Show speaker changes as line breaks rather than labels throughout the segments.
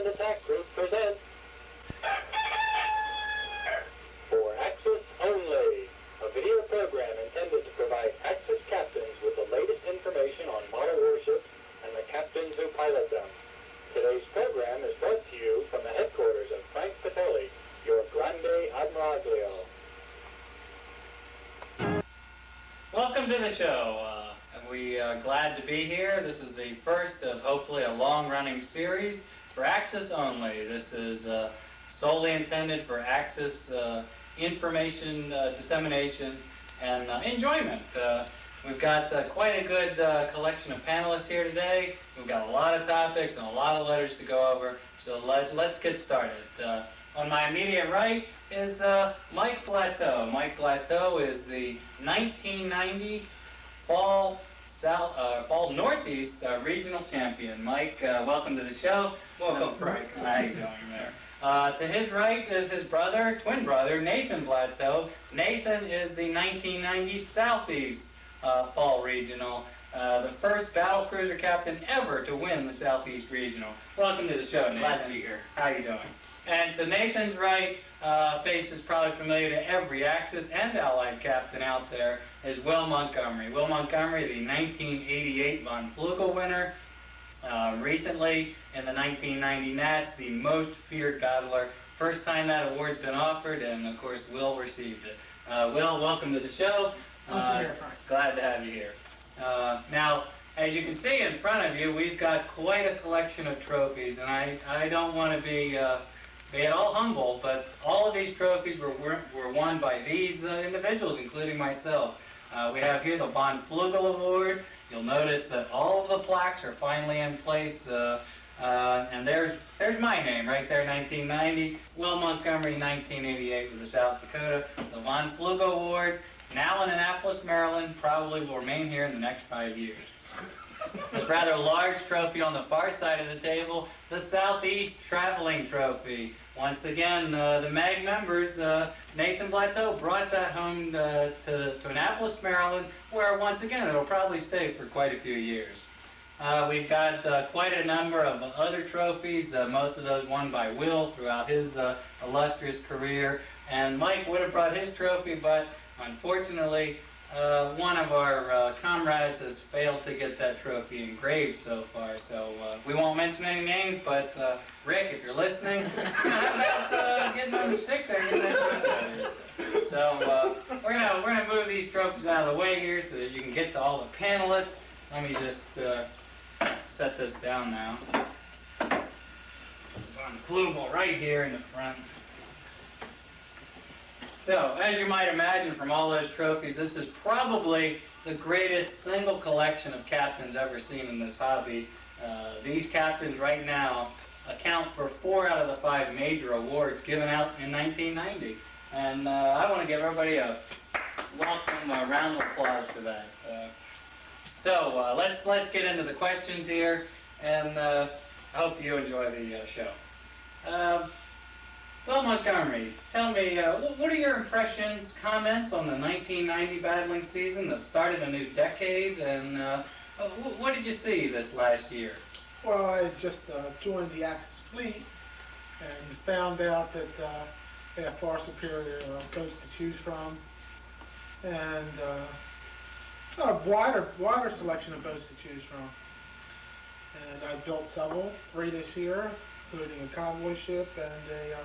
Captain Attack Group presents For Axis Only, a video program intended to provide Axis captains with the latest information on model warships and the captains who pilot them. Today's program is brought to you from the headquarters of Frank Patelli, your Grande Admiraglio.
Welcome to the show. We are glad to be here. This is the first of hopefully a long-running series for Axis Only. This is solely intended for Axis information dissemination and enjoyment. We've got quite a good collection of panelists here today. We've got a lot of topics and a lot of letters to go over, so let's get started. On my immediate right is Mike Blateau. Mike Blateau is the 1990 Fall Northeast regional champion. Mike, welcome to the show.
Welcome, Frank.
How you doing there? To his right is his brother, twin brother, Nathan Blateau. Nathan is the 1990 Southeast Fall Regional, the first battle cruiser captain ever to win the Southeast Regional. Welcome to the show, Nathan.
Glad to be here.
How you doing? And to Nathan's right, face is probably familiar to every Axis and Allied captain out there, is Will Montgomery. Will Montgomery, the 1988 Von Flugel winner. Recently, in the 1990 Nats, the most feared battler. First time that award's been offered, and of course, Will received it. Will, welcome to the show.
Awesome here, Frank.
Glad to have you here. Now, as you can see in front of you, we've got quite a collection of trophies, and I don't want to be at all humble, but all of these trophies were won by these individuals, including myself. We have here the Von Flugel Award. You'll notice that all of the plaques are finally in place, and there's my name right there, 1990. Will Montgomery, 1988 with the South Dakota. The Von Flugel Award, now in Annapolis, Maryland, probably will remain here in the next 5 years. This rather large trophy on the far side of the table, the Southeast Traveling Trophy. Once again, the MAG members, Nathan Blateau, brought that home to Annapolis, Maryland, where once again it'll probably stay for quite a few years. We've got quite a number of other trophies, most of those won by Will throughout his illustrious career. And Mike would have brought his trophy, but unfortunately, one of our comrades has failed to get that trophy engraved so far, so we won't mention any names, but Rick, if you're listening, how about getting on the stick there? So we're gonna move these trophies out of the way here so that you can get to all the panelists. Let me just set this down now. Von Flugel right here in the front. So, as you might imagine from all those trophies, this is probably the greatest single collection of captains ever seen in this hobby. These captains right now account for 4 out of the 5 major awards given out in 1990. And I want to give everybody a welcome round of applause for that. So let's get into the questions here, and I hope you enjoy the show. Well, Montgomery, tell me, what are your impressions, comments on the 1990 battling season, the start of a new decade, and what did you see this last year?
Well, I just joined the Axis fleet and found out that they have far superior boats to choose from, and a wider selection of boats to choose from. And I built several, 3 this year, including a convoy ship and a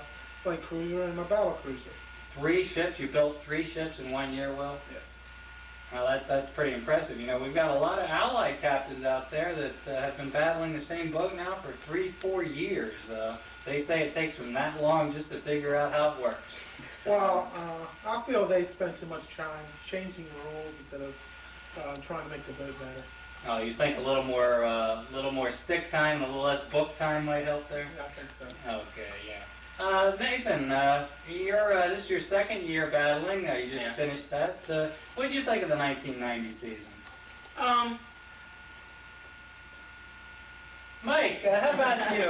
light cruiser and a battle cruiser.
3 ships? You built 3 ships in 1 year, Will?
Yes.
Well, that's pretty impressive. You know, we've got a lot of Allied captains out there that have been battling the same boat now for 3-4 years. They say it takes them that long just to figure out how it works.
Well, I feel they spend too much time changing the rules instead of trying to make the boat better.
Oh, you think a little more stick time, a little less book time might help there?
Yeah, I think so.
Okay, yeah. Nathan, this is your 2nd year battling. You just finished that. What did you think of the 1990 season? Mike, how about you?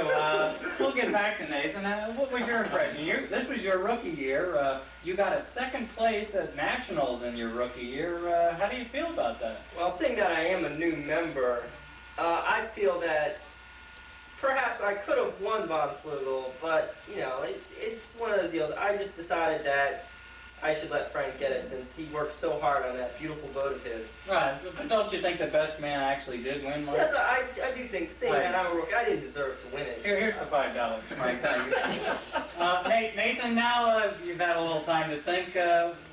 We'll get back to Nathan. What was your impression? This was your rookie year. You got a 2nd place at Nationals in your rookie year. How do you feel about that?
Well, seeing that I am a new member, I feel that perhaps I could have won Von Flugel, but you know, it's one of those deals. I just decided that I should let Frank get it since he worked so hard on that beautiful boat of his.
Right, but don't you think the best man actually did win, Mike?
Yes, I do think, saying
Right.
that I'm a rookie, I didn't deserve to win it.
Here's the $5, Mike. Thank you. Nathan, now you've had a little time to think.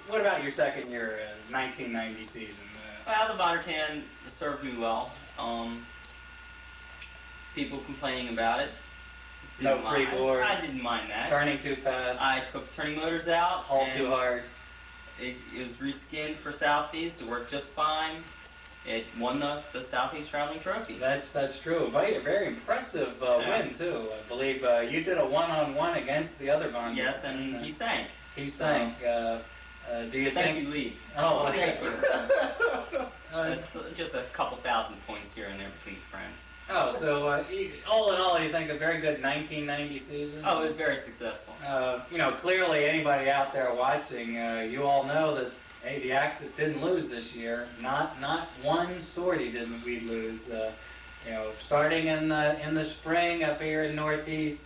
What about your second year, 1990 season?
Well, the Watercan served me well. People complaining about it.
No
Didn't
free
mind.
board.
I didn't mind that.
Turning too fast,
I took turning motors out.
haul
and
too hard.
It was reskinned for Southeast. It worked just fine. It won the Southeast Traveling Trophy.
That's true. A very impressive
Yeah.
win too. I believe you did a one-on-one against the other Von.
Yes, and he sank.
He sank. Do you
Thank
think?
you, Lee.
Oh,
Thank you.
uh,
It's just a couple thousand points here and there between the friends.
oh, so all in all, you think a very good 1990 season?
Oh, it was very successful.
Clearly anybody out there watching, you all know that, hey, the Axis didn't lose this year. Not one sortie didn't we lose. Starting in the spring up here in Northeast,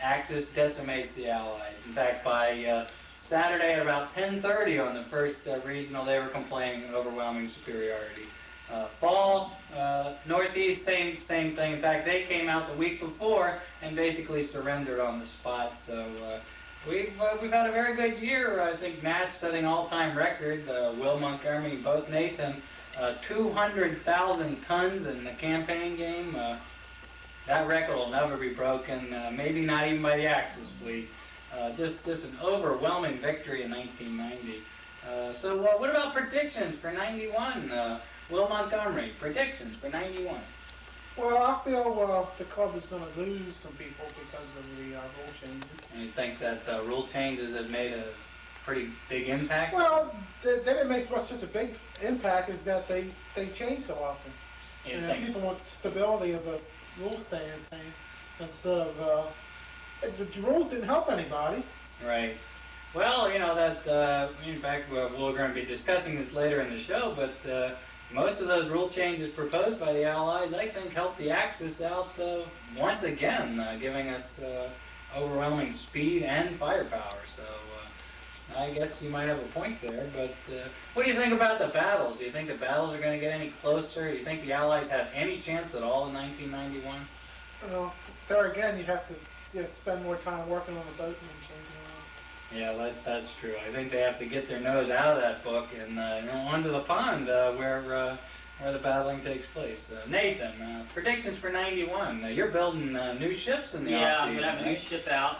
Axis decimates the Allies. In fact, by Saturday at about 10:30 on the first regional, they were complaining overwhelming superiority. Fall, Northeast, same thing. In fact, they came out the week before and basically surrendered on the spot. So we've had a very good year. I think Nat's setting all-time record. Will Montgomery, both Nathan, 200,000 tons in the campaign game. That record will never be broken. Maybe not even by the Axis fleet. Just an overwhelming victory in 1990. So what about predictions for 91? Will Montgomery, predictions for 91.
Well, I feel the club is going to lose some people because of the rule changes.
And you think that rule changes have made a pretty big impact?
Well, they didn't make such a big impact is that they change so often.
You
And
think?
people want the stability of the rules staying the same instead of the rules didn't help anybody.
Right. Well, in fact, we're going to be discussing this later in the show, but most of those rule changes proposed by the Allies, I think, helped the Axis out once again, giving us overwhelming speed and firepower. So I guess you might have a point there, but what do you think about the battles? Do you think the battles are going to get any closer? Do you think the Allies have any chance at all in 1991?
There again, you have to spend more time working on the boat and changing it around.
Yeah, that's true. I think they have to get their nose out of that book and onto the pond where the battling takes place. Nathan, predictions for 91. You're building new ships in the
Yeah,
off-season,
I'm gonna have a new
right?
ship out.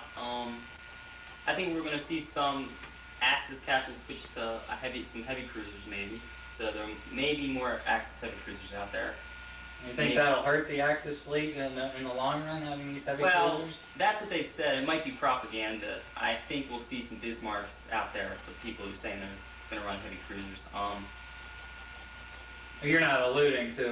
I think we're gonna see some Axis captains switch to some heavy cruisers maybe. So there may be more Axis heavy cruisers out there.
You think that'll hurt the Axis fleet in the long run, having these heavy
Well,
cruisers?
that's what they've said. It might be propaganda. I think we'll see some Bismarcks out there for people who are saying they're gonna run heavy cruisers.
You're not alluding to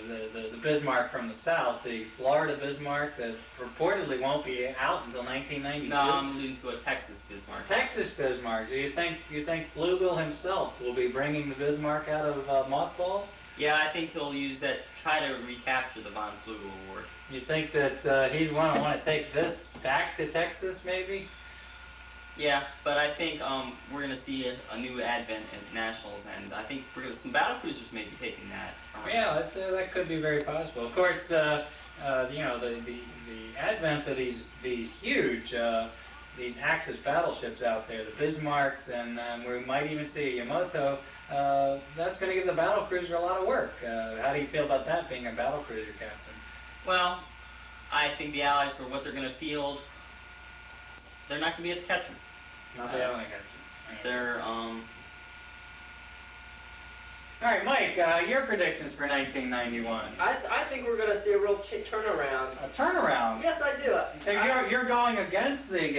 the Bismarck from the south, the Florida Bismarck that reportedly won't be out until 1992.
No, I'm alluding to a Texas Bismarck.
Texas Bismarck. Do you think Flugel himself will be bringing the Bismarck out of mothballs?
Yeah, I think he'll use that, try to recapture the Von Flugel Award.
You think that he'd want to take this back to Texas, maybe?
Yeah, but I think we're going to see a new advent at Nationals, and I think some battle cruisers may be taking that.
Yeah, that could be very possible. Of course, the advent of these huge these Axis battleships out there, the Bismarcks, and we might even see a Yamato. That's going to give the battle cruiser a lot of work. How do you feel about that, being a battle cruiser captain?
Well, I think the Allies, for what they're going to field, they're not going to be able to catch them.
Not the Allied captain.
They're,
All right, Mike, your predictions for 1991.
I think we're going to see a real turnaround.
A turnaround.
Yes, I do.
So you're going against the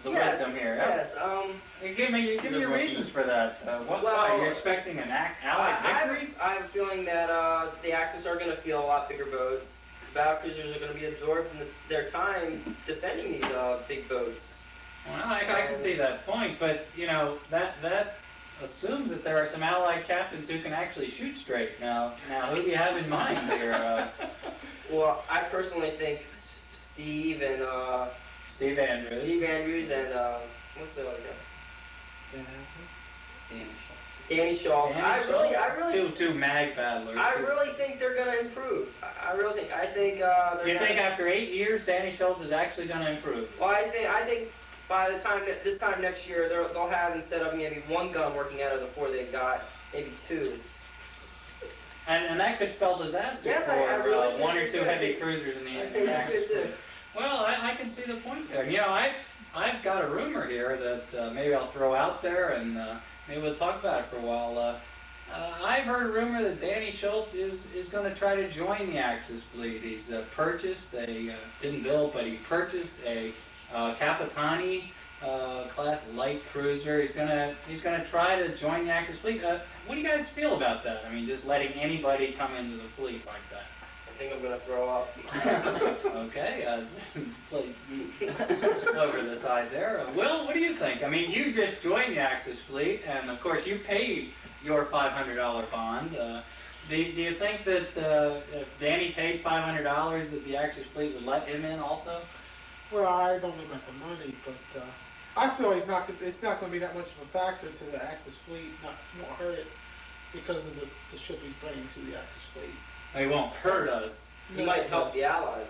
Yes,
wisdom here.
Yes.
Give me
He's a
your
rookie.
reasons for that. Why?
Well,
You're expecting an Allied victories?
I have a feeling that the Axis are going to field a lot bigger boats. Battle cruisers are going to be absorbed in their time defending these big boats.
Well, I can see that point, but that assumes that there are some Allied captains who can actually shoot straight. Now who do you have in mind here?
Well, I personally think Steve and
Steve Andrews.
Steve Andrews and what's the other guy? Danny Schultz. I really,
two mag battlers.
I really think they're gonna improve. I really think. I think. They're
You
gonna,
think after 8 years, Danny Schultz is actually going to improve?
Well, I think by the time this time next year, they'll have, instead of maybe one gun working out of the 4 they've got, maybe 2.
And that could spell disaster
Yes,
for
I really think
1 or
it
2
could.
heavy cruisers in the
I think it
Axis
could too.
fleet. Well, I can see the point there. You know, I've got a rumor here that maybe I'll throw out there, and maybe we'll talk about it for a while. I've heard a rumor that Danny Schultz is going to try to join the Axis fleet. He's purchased a, didn't build, but he purchased a Capitani class light cruiser. He's gonna try to join the Axis fleet. What do you guys feel about that? I mean, just letting anybody come into the fleet like that.
I think I'm gonna throw up.
Okay, over the side there. Will, what do you think? I mean, you just joined the Axis fleet, and of course you paid your $500 bond. Do you think that if Danny paid $500, that the Axis fleet would let him in also?
Well, I don't know about the money, but I feel it's not going to be that much of a factor to the Axis fleet. Won't hurt it because of the ship he's bringing to the Axis fleet.
They won't hurt us.
He might help the Allies.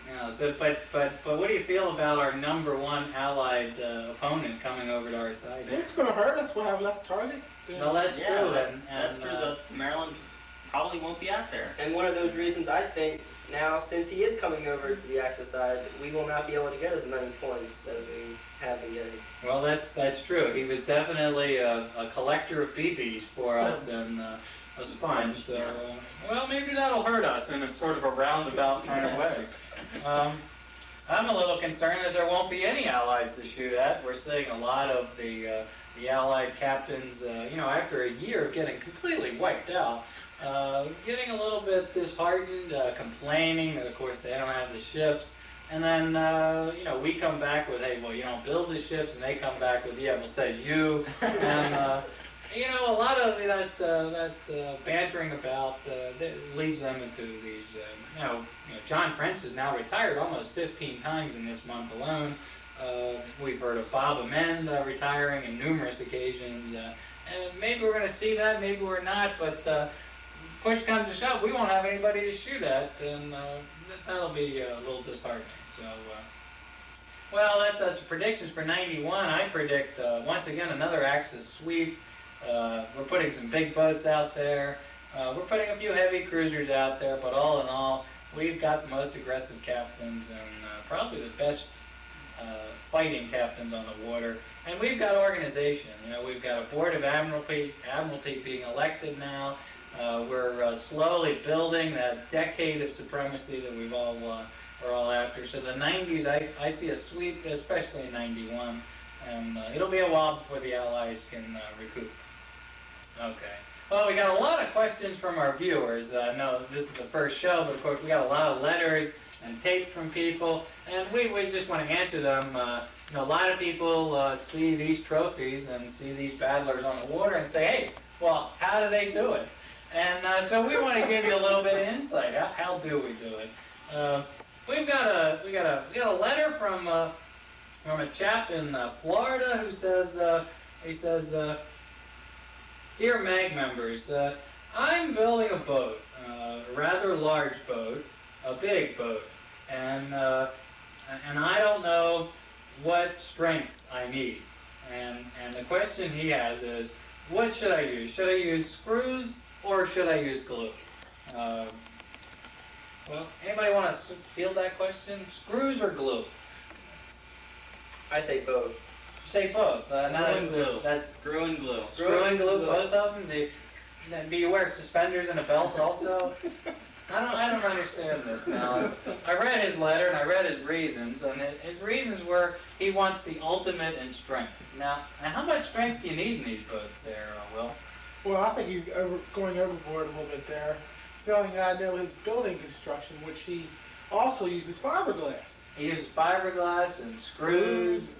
Yeah, so, but what do you feel about our #1 Allied opponent coming over to our side?
It's going to hurt us. We'll have less target.
Well, that's
Yeah,
true.
that's true. The Maryland probably won't be out there.
And one of those reasons, I think, now, since he is coming over to the Axis side, we will not be able to get as many points as we have been getting.
Well, that's true. He was definitely a collector of BBs for us and a sponge. So, well, maybe that'll hurt us in a sort of a roundabout kind of way. I'm a little concerned that there won't be any allies to shoot at. We're seeing a lot of the allied captains, after a year of getting completely wiped out, getting a little bit disheartened, complaining that of course they don't have the ships. And then, we come back with, hey, well, you don't build the ships, and they come back with, yeah, well, says you. And, a lot of that bantering about that leads them into these, John French is now retired almost 15 times in this month alone. We've heard of Bob Amend retiring in numerous occasions. And maybe we're going to see that, maybe we're not, but push comes to shove, we won't have anybody to shoot at, and that'll be a little disheartening. So, well, that's predictions for 91. I predict, once again, another Axis sweep. We're putting some big boats out there. We're putting a few heavy cruisers out there, but all in all, we've got the most aggressive captains and probably the best fighting captains on the water. And we've got organization. We've got a board of admiralty being elected now. We're slowly building that decade of supremacy that we're all after. So the 90s, I see a sweep, especially in 91, and it'll be a while before the Allies can recoup. Okay. Well, we got a lot of questions from our viewers. No, this is the first show, but of course we got a lot of letters and tapes from people, and we just want to answer them. A lot of people see these trophies and see these battlers on the water and say, hey, well, how do they do it? And so we want to give you a little bit of insight. How do we do it? We got a letter from a chap in Florida who says Dear MAG members, I'm building a boat, a rather large boat, a big boat, and I don't know what strength I need. And the question he has is, what should I use? Should I use screws or should I use glue? Well, anybody want to field that question? Screws or glue?
I say both.
Say both.
Screw and glue.
That's
Screw and glue.
screw and glue, both of them. Do you wear suspenders and a belt also? I don't understand this now. I read his letter and I read his reasons, and his reasons were he wants the ultimate in strength. Now how much strength do you need in these boats there, Will?
Well, I think he's going overboard a little bit there. Feeling that I know his building construction, which he also uses fiberglass.
He uses fiberglass and screws.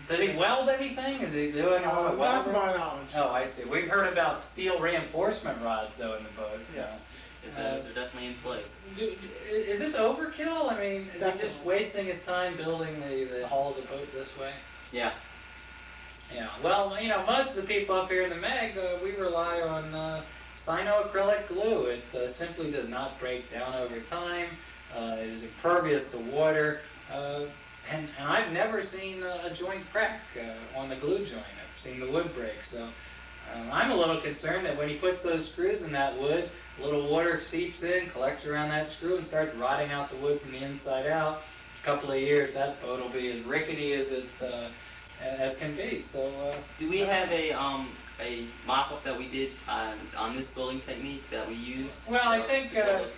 Does he weld anything? Is he doing a lot of
Not to
welding?
my knowledge.
Oh, I see. We've heard about steel reinforcement rods though in the boat.
Yes.
So those are definitely in place.
Is this overkill? I mean, is he just
Definitely.
wasting his time building the hull of the boat this way?
Yeah.
Yeah. Well, you know, most of the people up here in the Meg, we rely on cyanoacrylic glue. It simply does not break down over time. It is impervious to water. And I've never seen a joint crack on the glue joint. I've seen the wood break. So I'm a little concerned that when he puts those screws in that wood, a little water seeps in, collects around that screw, and starts rotting out the wood from the inside out. A couple of years, that boat will be as rickety as it as can be. So
Do we have a mock-up that we did on this building technique that we used?
Well, I
to
think,
build it?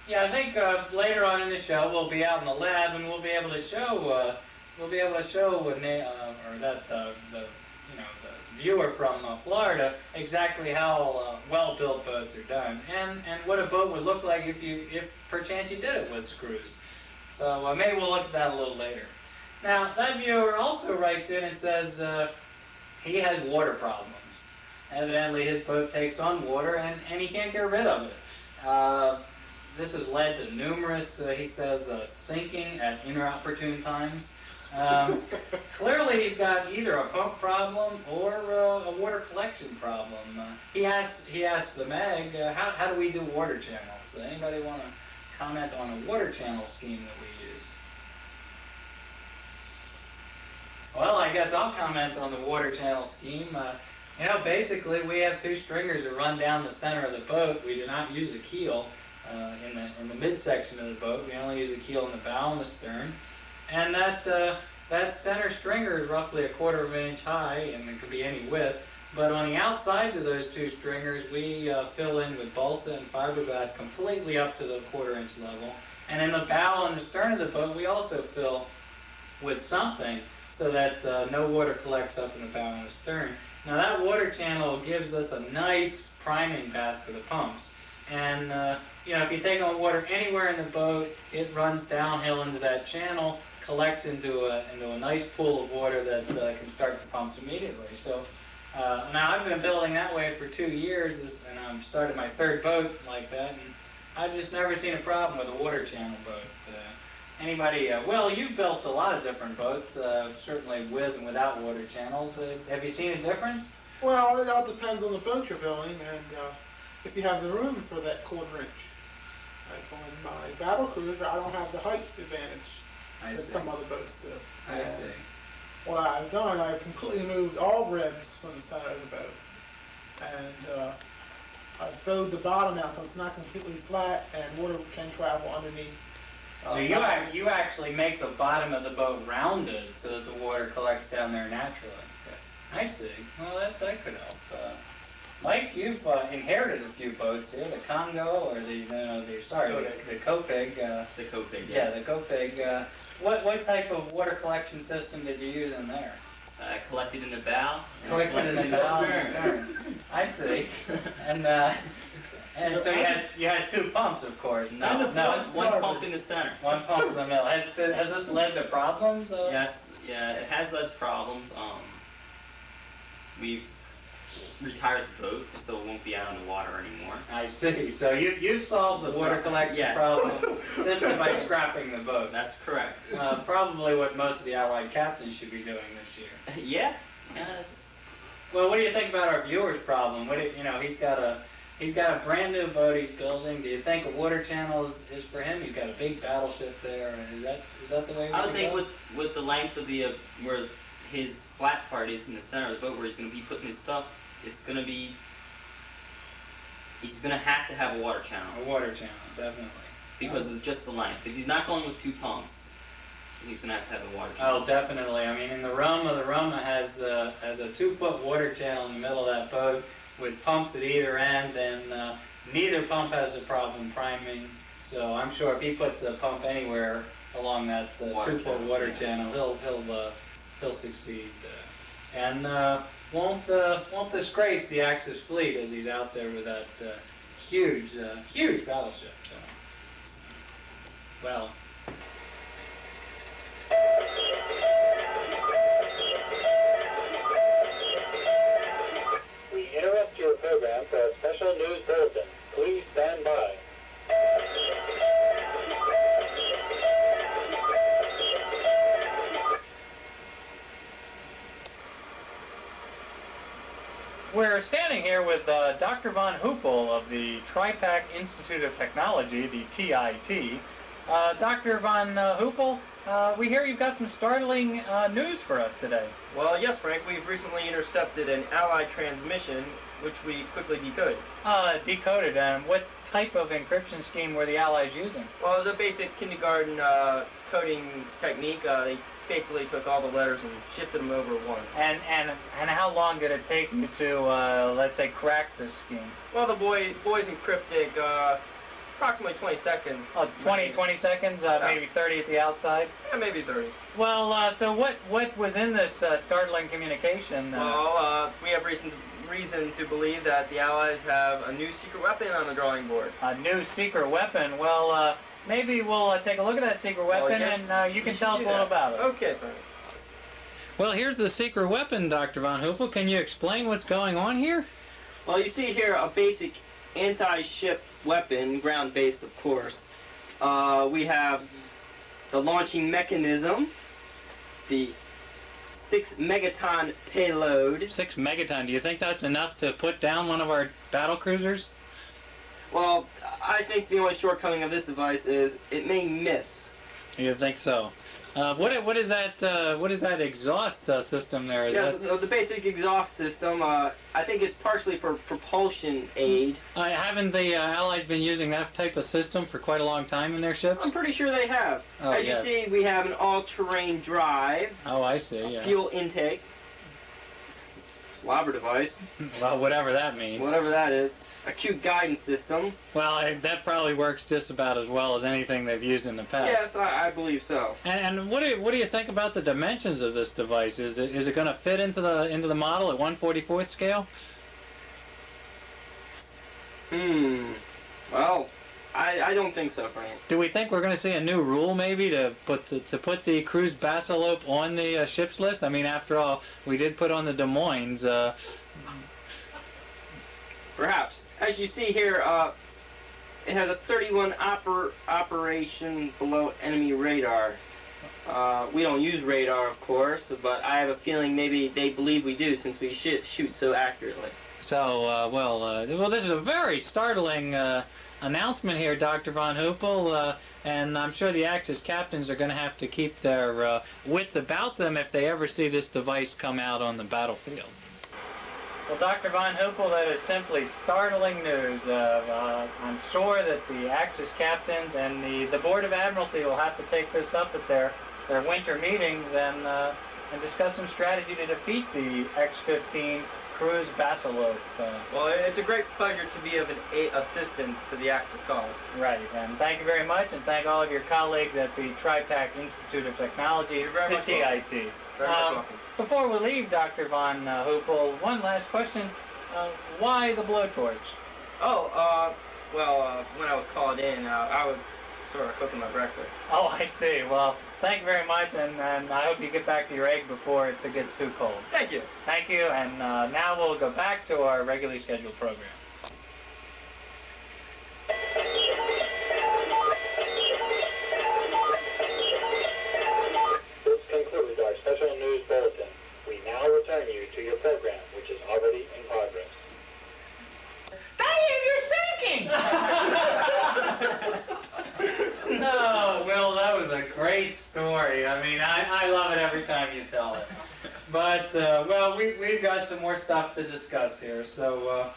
yeah, I think later on in the show we'll be out in the lab and we'll be able to show or that the viewer from Florida exactly how well-built boats are done and what a boat would look like if perchance you did it with screws. So maybe we'll look at that a little later. Now that viewer also writes in and says he has water problems. Evidently his boat takes on water and he can't get rid of it. This has led to numerous, he says, sinking at inopportune times. Clearly he's got either a pump problem or a water collection problem. He asked the Meg, how do we do water channels? Anybody want to comment on a water channel scheme that we use? Well, I guess I'll comment on the water channel scheme. You know, basically we have two stringers that run down the center of the boat. We do not use a keel in the midsection of the boat. We only use a keel in the bow and the stern. And that center stringer is roughly 1/4 of an inch high, and it could be any width. But on the outsides of those two stringers, we fill in with balsa and fiberglass completely up to the 1/4 inch level. And in the bow and the stern of the boat, we also fill with something so that no water collects up in the bow and the stern. Now that water channel gives us a nice priming path for the pumps. And you know, if you take on water anywhere in the boat, it runs downhill into that channel, collects into a nice pool of water that can start the pumps immediately. So now I've been building that way for 2 years, and I've started my 3rd boat like that, and I've just never seen a problem with a water channel boat. Anybody? Well, you've built a lot of different boats, certainly with and without water channels. Have you seen a difference?
Well, it all depends on the boat you're building and if you have the room for that 1/4 inch. Like on my battle cruiser, I don't have the height advantage
I
that
see.
some other boats do.
I
And
see.
What I've done, I've completely moved all ribs from the center of the boat. And I've bowed the bottom out so it's not completely flat and water can travel underneath.
So you actually make the bottom of the boat rounded so that the water collects down there naturally.
Yes.
I see. Well, that could help. Mike, you've inherited a few boats here. The Congo or the Copig.
The Copig,
Yeah,
yes.
the Copig. What type of water collection system did you use in there?
Collected in the bow.
Collected in the bow and the stern. I see. And so you had 2 pumps, of course.
No,
And the
one
starboard.
pump in the center.
One pump in the middle. Has this led to problems?
Yes, yeah, it has led to problems. We've retired the boat, so it won't be out on the water anymore.
I see. So you've solved the water collection
Yes.
problem simply by scrapping the boat.
That's correct.
Probably what most of the Allied captains should be doing this year.
Yeah, yes.
Well, what do you think about our viewer's problem? He's got a brand new boat he's building. Do you think a water channel is for him? He's got a big battleship there. Is that the way we
I
should
would think
go?
with the length of the where his flat part is in the center of the boat, where he's going to be putting his stuff, it's going to be. He's going to have to have a water channel
A water channel, definitely.
because of just the length. If he's not going with 2 pumps, he's going to have a water channel.
Oh, definitely. I mean, in the Roma has a 2-foot water channel in the middle of that boat with pumps at either end, and neither pump has a problem priming. So I'm sure if he puts a pump anywhere along that 2-foot water channel, he'll succeed, and won't disgrace the Axis fleet as he's out there with that huge battleship. Well, We're standing here with Dr. Von Hoopel of the TriPac Institute of Technology, the TIT. Dr. Von Hoopel, we hear you've got some startling news for us today.
Well, yes, Frank, we've recently intercepted an Allied transmission, which we quickly decoded.
Decoded, and what type of encryption scheme were the Allies using?
Well, it was a basic kindergarten coding technique. They basically took all the letters and shifted them over one.
And how long did it take you to, let's say, crack this scheme?
Well, the boys in Cryptic, approximately 20 seconds.
20 seconds, maybe 30 at the outside?
Yeah, maybe 30.
Well, so what was in this startling communication?
Well, we have reason to believe that the Allies have a new secret weapon on the drawing board.
A new secret weapon? Well, maybe we'll take a look at that secret weapon and you can tell us a little about it.
Okay, Frank.
Well, here's the secret weapon, Dr. Von Hoopel. Can you explain what's going on here?
Well, you see here a basic anti-ship weapon, ground-based, of course. We have the launching mechanism, the 6 megaton payload.
6 megaton. Do you think that's enough to put down one of our battle cruisers?
Well, I think the only shortcoming of this device is it may miss.
You think so? What is that exhaust system there? Is that...
the basic exhaust system, I think it's partially for propulsion aid.
Haven't the Allies been using that type of system for quite a long time in their ships?
I'm pretty sure they have.
Oh,
As you see, we have an all-terrain drive,
Oh, I see, yeah.
fuel intake, slobber device,
Well, whatever that means.
whatever that is, acute guidance system.
Well, that probably works just about as well as anything they've used in the past.
Yes, I believe so.
And what do you think about the dimensions of this device? Is it going to fit into the model at 1/44th scale?
Well, I don't think so, Frank.
Do we think we're going to see a new rule maybe to put the cruise Basalope on the ships list? I mean, after all, we did put on the Des Moines.
Perhaps. As you see here, it has a 31 operation below enemy radar. We don't use radar, of course, but I have a feeling maybe they believe we do since we shoot so accurately.
So, well, this is a very startling announcement here, Dr. Von Hoopel, and I'm sure the Axis captains are going to have to keep their wits about them if they ever see this device come out on the battlefield. Well, Dr. Von Hoopel, that is simply startling news. I'm sure that the Axis captains and the Board of Admiralty will have to take this up at their winter meetings and discuss some strategy to defeat the X-15 cruise Basalope.
Well, it's a great pleasure to be of an assistance to the Axis cause.
Right, and thank you very much, and thank all of your colleagues at the TriPac Institute of Technology,
You're very
the
much
TIT.
welcome. Very much welcome.
Before we leave, Dr. Von Hoopel, one last question. Why the blowtorch?
Well, when I was called in, I was sort of cooking my breakfast.
Oh, I see. Well, thank you very much, and I hope you get back to your egg before it gets too cold.
Thank you.
Thank you, and now we'll go back to our regularly scheduled program.
This concludes our special news bulletin. We now return you to your program, which is already in progress.
No, Will, that was a great story. I mean, I love it every time you tell it. But, well, we've got some more stuff to discuss here. So,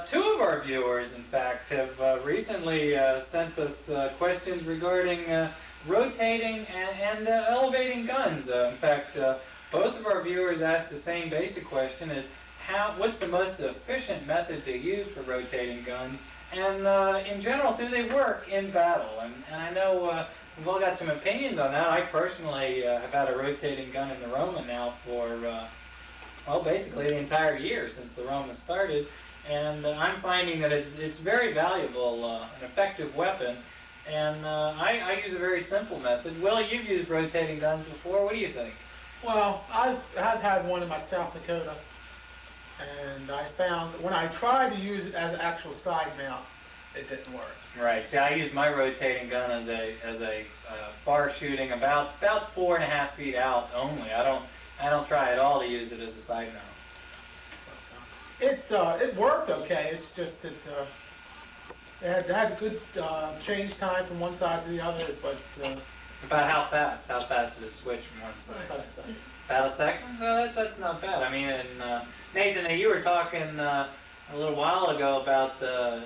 two of our viewers, in fact, have recently sent us questions regarding rotating and elevating guns. In fact, both of our viewers asked the same basic question: is what's the most efficient method to use for rotating guns? And in general, do they work in battle? And I know we've all got some opinions on that. I personally have had a rotating gun in the Roma now for, well, basically the entire year since the Roma started. And I'm finding that it's very valuable, an effective weapon. And I use a very simple method. Will, you've used rotating guns before. What do you think?
Well, I've had one in my South Dakota, and I found that when I tried to use it as an actual side mount, it didn't work.
Right. See, I use my rotating gun as a far shooting about 4.5 feet out only. I don't try at all to use it as a side mount.
It worked okay, it's just that, it had a good, change time from one side to the other, but,
About how fast? How fast did it switch from one side?
about a second.
About a second? No, that's not bad. I mean, and Nathan, you were talking a little while ago about the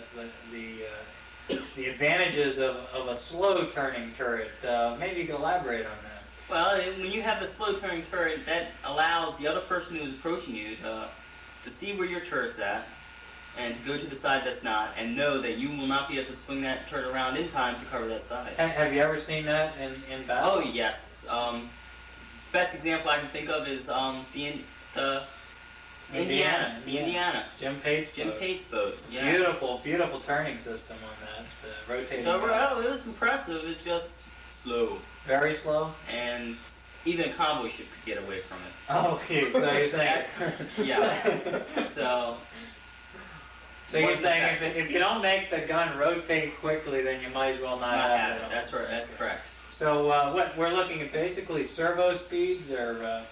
advantages of a slow turning turret. Maybe you could elaborate on that.
Well, when you have the slow turning turret, that allows the other person who's approaching you to see where your turret's at, and to go to the side that's not, and know that you will not be able to swing that turret around in time to cover that side.
Have you ever seen that in battle?
Oh yes. Best example I can think of is the Indiana.
Jim Pate's
Jim
boat.
Pate's boat. Yeah.
Beautiful turning system on that. Rotating.
Oh, it was impressive. It's just slow,
Very slow.
and even a convoy ship could get away from it.
Oh, geez. So you're saying.
Yeah. So.
So you're
What's the
saying
fact?
if you don't make the gun rotate quickly, then you might as well not
Not
have
have
it.
it. That's right. That's correct.
So what we're looking at basically servo speeds or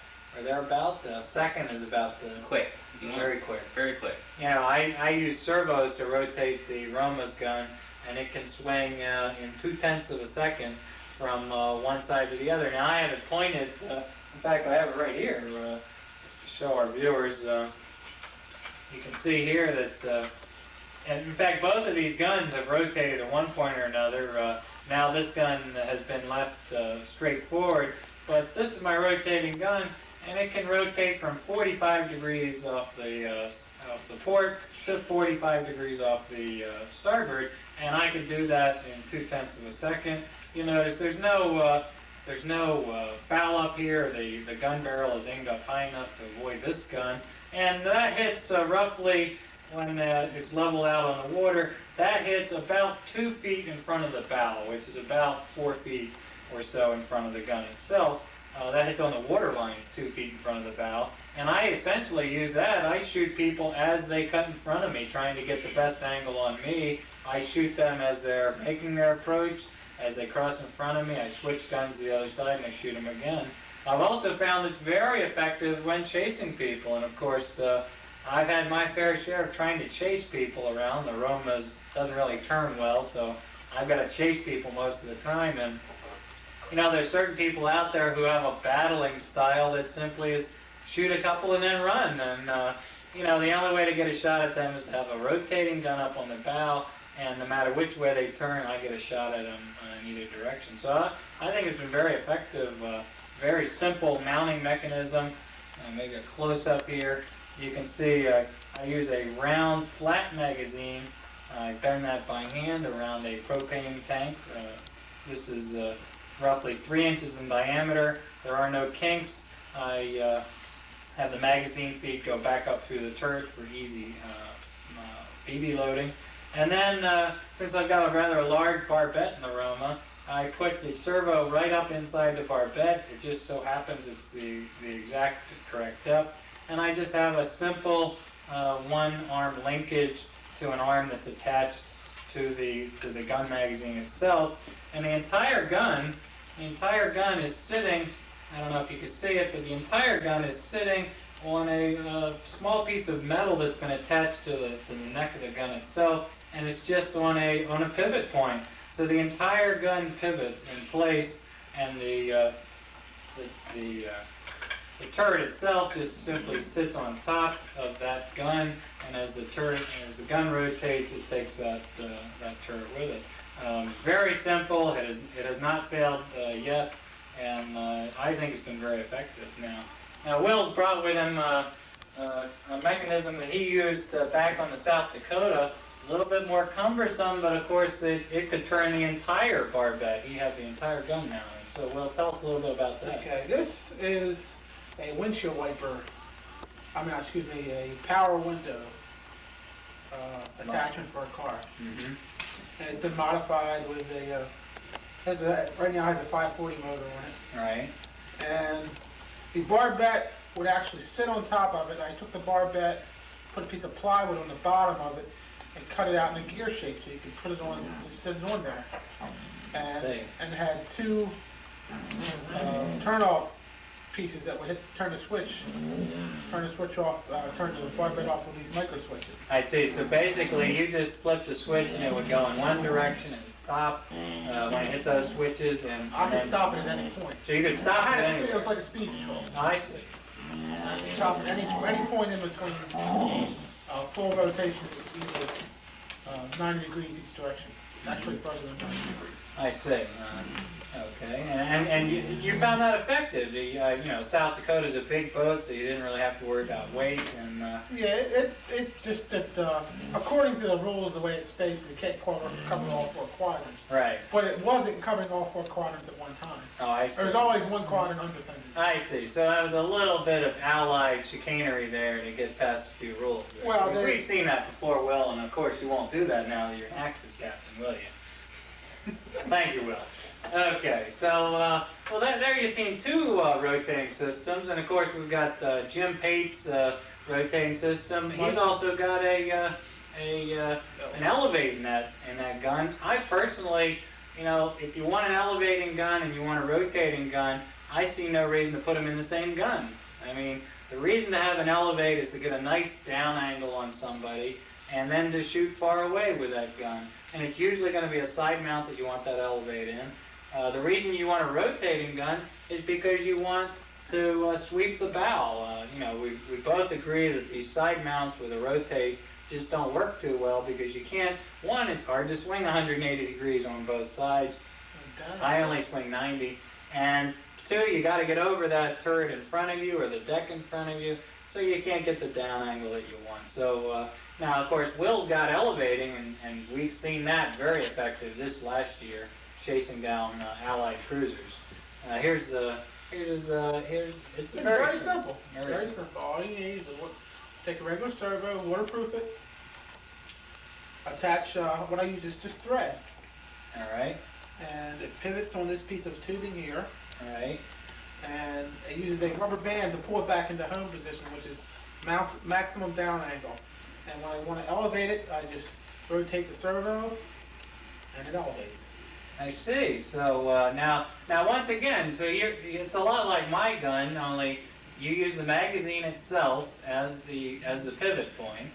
thereabout. The second is about the
Quick. You want
very quick.
very quick.
You know, I use servos to rotate the Roma's gun, and it can swing in 0.2 of a second from one side to the other. Now I have it pointed. In fact, I have it right here just to show our viewers. You can see here that. And in fact, both of these guns have rotated at one point or another. Now this gun has been left straight forward, but this is my rotating gun, and it can rotate from 45 degrees off the port to 45 degrees off the starboard, and I can do that in 0.2 of a second. You notice there's no foul up here. The gun barrel is aimed up high enough to avoid this gun, and that hits roughly. When it's leveled out on the water, that hits about 2 feet in front of the bow, which is about 4 feet or so in front of the gun itself. That hits on the water line 2 feet in front of the bow. And I essentially use that. I shoot people as they cut in front of me, trying to get the best angle on me. I shoot them as they're making their approach. As they cross in front of me, I switch guns to the other side and I shoot them again. I've also found it's very effective when chasing people, and of course, I've had my fair share of trying to chase people around. The Roma's doesn't really turn well, so I've got to chase people most of the time. And you know, there's certain people out there who have a battling style that simply is shoot a couple and then run. And you know, the only way to get a shot at them is to have a rotating gun up on the bow, and no matter which way they turn, I get a shot at them in either direction. So I think it's been very effective. Very simple mounting mechanism. Maybe a close-up here. You can see I use a round flat magazine. I bend that by hand around a propane tank. This is roughly 3 inches in diameter. There are no kinks. I have the magazine feed go back up through the turret for easy BB loading. And then, since I've got a rather large barbette in the Roma, I put the servo right up inside the barbette. It just so happens it's the exact correct depth. And I just have a simple one-arm linkage to an arm that's attached to the gun magazine itself. And the entire gun is sitting, I don't know if you can see it, but the entire gun is sitting on a small piece of metal that's been attached to the neck of the gun itself, and it's just on a pivot point. So the entire gun pivots in place, and the turret itself just simply sits on top of that gun, and as the gun rotates, it takes that turret with it. Very simple. It has not failed yet, and I think it's been very effective now. Will's brought with him a mechanism that he used back on the South Dakota. A little bit more cumbersome, but of course it could turn the entire barbette. He had the entire gun mounted. So Will, tell us a little bit about that.
Okay, this is a windshield wiper, a power window attachment for a car.
Mm-hmm.
And it's been modified with right now has a 540 motor on it.
Right.
And the barbette would actually sit on top of it. I took the barbette, put a piece of plywood on the bottom of it, and cut it out in a gear shape so you could put it on, just sit it on there. And had two turn-off pieces that would turn the switch off, turn the bar bed off with these micro switches.
I see. So basically, you just flip the switch and it would go in one direction and stop when it hit those switches, and
I could
then-
stop it at any point.
So you could stop it
It
anywhere.
was like a speed control.
I see.
I could stop at any point in between full rotation equal 90 degrees each direction. Actually further than 90 degrees.
I see. Okay, and you found that effective. You know, South Dakota's a big boat, so you didn't really have to worry about weight. And
Yeah, it's just that according to the rules, the way it states, it can't cover all four quadrants.
right.
But it wasn't covering all four quadrants at one time.
Oh, I see.
There's always one quadrant undefended.
I see. So that was a little bit of allied chicanery there to get past a few rules.
Well,
We've seen that before, Will, and of course you won't do that now that you're an Axis captain, will you? Thank you, Will. Okay, so well, there you've seen two rotating systems, and of course we've got Jim Pate's rotating system. He's also got an elevate in that gun. I personally, you know, if you want an elevating gun and you want a rotating gun, I see no reason to put them in the same gun. I mean, the reason to have an elevate is to get a nice down angle on somebody, and then to shoot far away with that gun. And it's usually going to be a side mount that you want that elevate in. The reason you want a rotating gun is because you want to sweep the bow. You know, we both agree that these side mounts with a rotate just don't work too well because you can't, one, it's hard to swing 180 degrees on both sides. I only swing 90. And two, you got to get over that turret in front of you or the deck in front of you, so you can't get the down angle that you want. So now, of course, Will's got elevating, and we've seen that very effective this last year, chasing down Allied cruisers. It's
very simple.
Very
Very simple. All you need is take a regular servo, waterproof it, attach, what I use is just thread,
All right,
and it pivots on this piece of tubing here,
all right.
and it uses a rubber band to pull it back into home position, which is maximum down angle. And when I want to elevate it, I just rotate the servo, and it elevates.
I see. So now once again, so it's a lot like my gun, only you use the magazine itself as the pivot point.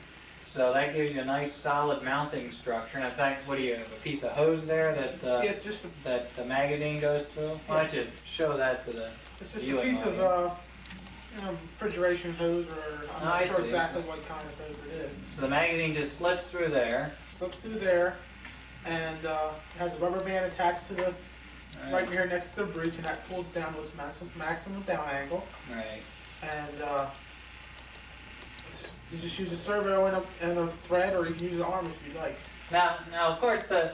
So that gives you a nice solid mounting structure. And in fact, what do you have? A piece of hose there that
Yeah, it's just
that the magazine goes through. Why don't you show that to the
it's just a
viewing
piece of
audience?
refrigeration hose, or I'm
I
not sure
see.
exactly what kind of hose it is.
So the magazine just slips through there.
Slips through there, and it has a rubber band attached to the right here next to the breech, and that pulls down to its maximum down angle.
Right.
And you just use a servo and a thread, or you can use an arm if you like.
Now, of course, the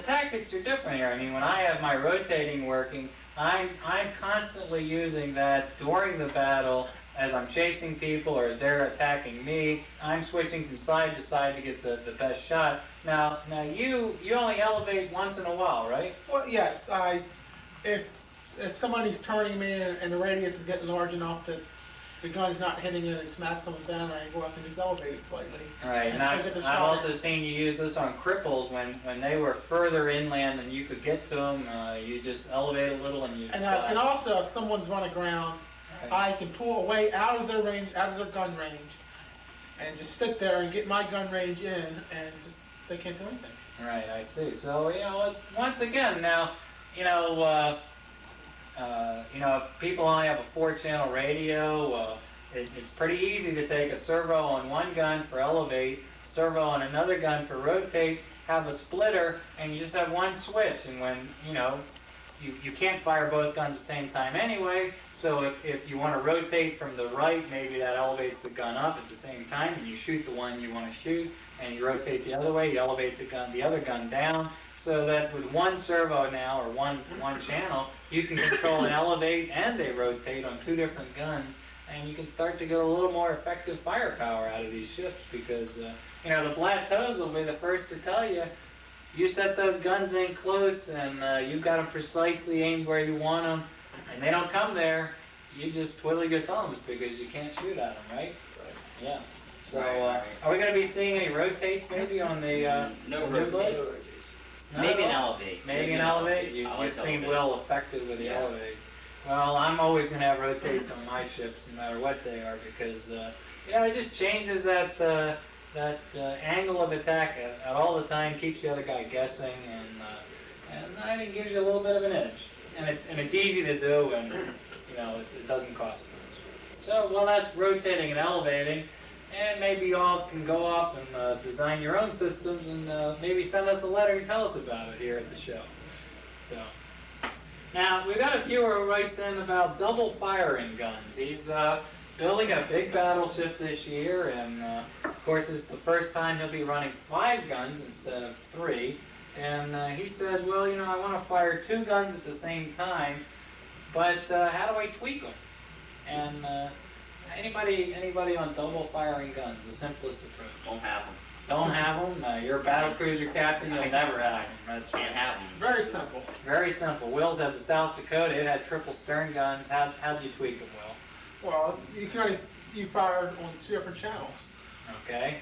tactics are different here. I mean, when I have my rotating working, I'm constantly using that during the battle as I'm chasing people or as they're attacking me. I'm switching from side to side to get the best shot. Now you only elevate once in a while, right?
Well, yes, if somebody's turning me and the radius is getting large enough that the gun's not hitting at its maximum down angle, I can just elevate it slightly.
Right, and I've also seen you use this on cripples when they were further inland than you could get to them. You just elevate a little and you.
And also, if someone's run aground,
Right.
I can pull away out of their range, out of their gun range, and just sit there and get my gun range in, and just they can't do anything.
Right, I see. So once again, now, people only have a 4-channel radio. It's pretty easy to take a servo on one gun for elevate, servo on another gun for rotate, have a splitter, and you just have one switch. And when you can't fire both guns at the same time anyway, so if you want to rotate from the right, maybe that elevates the gun up at the same time, and you shoot the one you want to shoot, and you rotate the other way, you elevate the other gun down, so that with one servo now, or one channel, you can control an elevate and a rotate on two different guns, and you can start to get a little more effective firepower out of these ships, because the Plateaus will be the first to tell you, you set those guns in close, and you've got them precisely aimed where you want them, and they don't come there, you just twiddle your thumbs because you can't shoot at them, right? Yeah. So,
Right.
are we going to be seeing any rotates maybe on the
No
the new blades?
rotates.
Not
Maybe
at
an
all?
elevate.
Maybe an elevate?
I like
You've seen
elevates.
Will affected with the
Yeah.
elevate. Well, I'm always gonna have rotates on my ships, no matter what they are, because it just changes that angle of attack at all the time, keeps the other guy guessing, and I think gives you a little bit of an edge. And it's easy to do, and it doesn't cost much. So, well, that's rotating and elevating, and maybe you all can go off and design your own systems, and maybe send us a letter and tell us about it here at the show. So. Now, we've got a viewer who writes in about double firing guns. He's building a big battleship this year, and of course it's the first time he'll be running 5 guns instead of 3. And he says, well, I want to fire 2 guns at the same time, but how do I tweak them? And anybody on double firing guns, the simplest approach?
Don't have them.
Don't have them? You're a battlecruiser captain, you'll never have them. That's
Can't have them.
Very simple.
Very simple. Will's had the South Dakota, it had triple stern guns. How'd you tweak them, Will?
Well, you fire on 2 different channels.
Okay.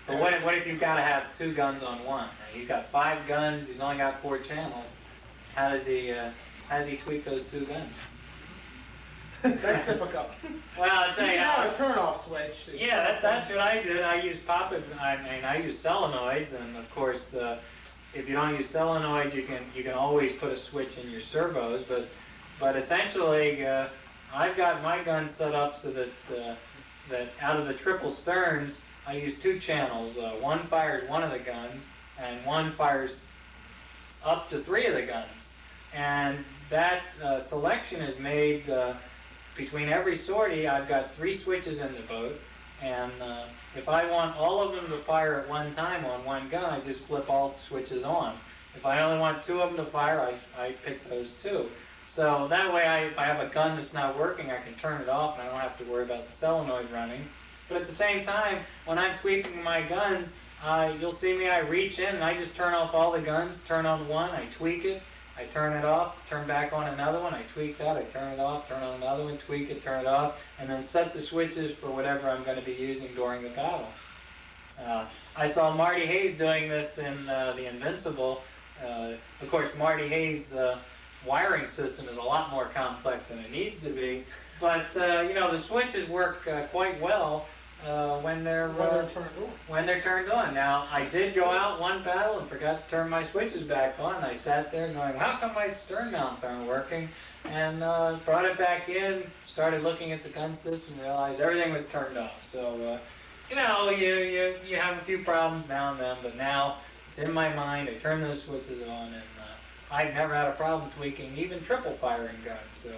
But what if you've got to have 2 guns on one? He's got 5 guns, he's only got 4 channels. How does he tweak those 2 guns?
That's difficult.
Well, I'll tell
You
you
have
how.
a turn-off switch.
Yeah, that's what I did. I used I use solenoids, and of course, if you don't use solenoids, you can always put a switch in your servos. But essentially, I've got my gun set up so that out of the triple sterns, I use 2 channels. One fires one of the guns, and one fires up to 3 of the guns. And that selection is made between every sortie. I've got 3 switches in the boat, and if I want all of them to fire at one time on one gun, I just flip all switches on. If I only want 2 of them to fire, I pick those 2. So that way, if I have a gun that's not working, I can turn it off, and I don't have to worry about the solenoid running. But at the same time, when I'm tweaking my guns, you'll see me, I reach in and I just turn off all the guns, turn on one, I tweak it, I turn it off, turn back on another one, I tweak that, I turn it off, turn on another one, tweak it, turn it off, and then set the switches for whatever I'm going to be using during the battle. I saw Marty Hayes doing this in the Invincible. Of course, Marty Hayes' wiring system is a lot more complex than it needs to be, but the switches work quite well when they're turned on. Now, I did go out one battle and forgot to turn my switches back on. I sat there going, how come my stern mounts aren't working? And brought it back in, started looking at the gun system, realized everything was turned off. So, you have a few problems now and then, but now it's in my mind. I turn those switches on, and I've never had a problem tweaking even triple firing guns. So,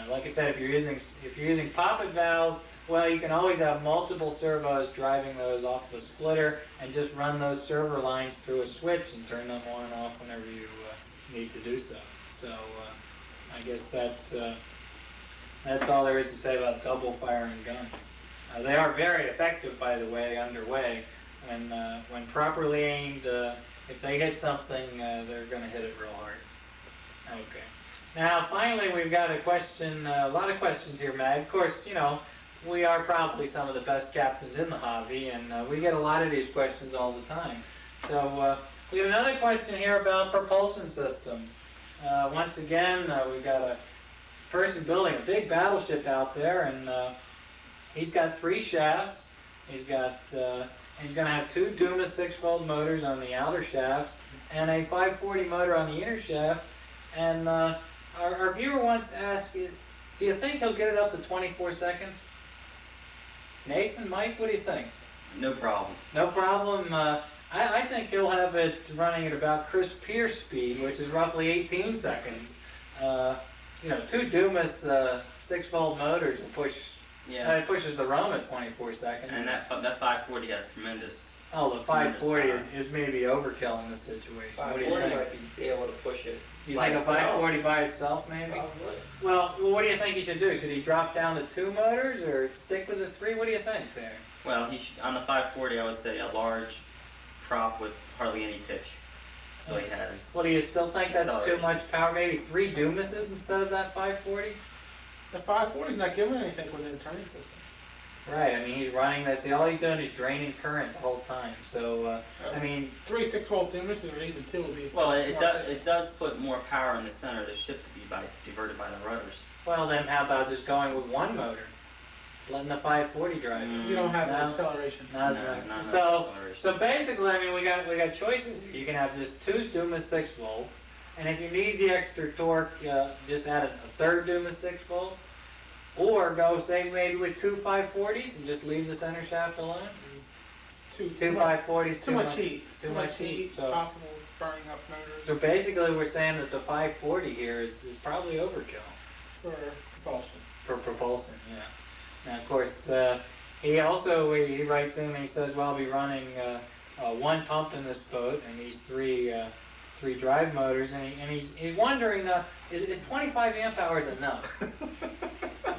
like I said, if you're using poppet valves, well, you can always have multiple servos driving those off the splitter, and just run those servo lines through a switch and turn them on and off whenever you need to do so. So I guess that's all there is to say about double firing guns. They are very effective, by the way, underway. When properly aimed, if they hit something, they're going to hit it real hard. Okay. Now, finally, we've got a question, a lot of questions here, Mag. Of course, we are probably some of the best captains in the hobby, and we get a lot of these questions all the time. So we have another question here about propulsion systems. Once again, we've got a person building a big battleship out there, and he's got 3 shafts. He's going to have 2 Dumas 6-volt motors on the outer shafts, and a 540 motor on the inner shaft. And our viewer wants to ask, do you think he'll get it up to 24 seconds? Nathan, Mike, what do you think?
No problem.
No problem. I think he'll have it running at about Chris Pierce speed, which is roughly 18 seconds. 2 Dumas 6-volt motors will push.
Yeah.
It pushes the Rome at 24 seconds.
And that 540 has tremendous.
Oh, the 540 is maybe overkill in this situation. What do you
540
think?
might be able to push it.
You
by
think a
itself.
540 by itself, maybe?
Probably.
Well, what do you think he should do? Should he drop down to 2 motors or stick with the 3? What do you think there?
Well, on the 540, I would say a large prop with hardly any pitch. So he has.
Well, do you still think that's too
acceleration.
much power? Maybe 3 Dumases instead of that 540?
The 540 is not giving anything within turning systems.
Right, I mean, he's running this, all he's doing is draining current the whole time, so, I mean,
3 6-volt dimmers, or even 2 would be.
Well, it
more
does.
efficient.
It does put more power in the center of the ship to be diverted by the rudders.
well, then how about just going with one motor? Just letting the 540 drive it?
You don't have the
No.
acceleration.
Not
No,
enough.
not enough
So,
acceleration.
so basically, I mean, we got choices here. You can have just 2 Dumas 6 volts, and if you need the extra torque, just add a third Dumas 6 volt, or go say maybe with 2 540s and just leave the center shaft alone.
Too
2
much, too much heat.
too much heat, so-
Possible burning up motors
So basically, we're saying that the 540 here is probably overkill
for propulsion.
for propulsion. Yeah. Now, of course, he also he writes in and he says, "Well, I'll be running one pump in this boat and these three drive motors," and he's wondering, is 25 amp hours enough?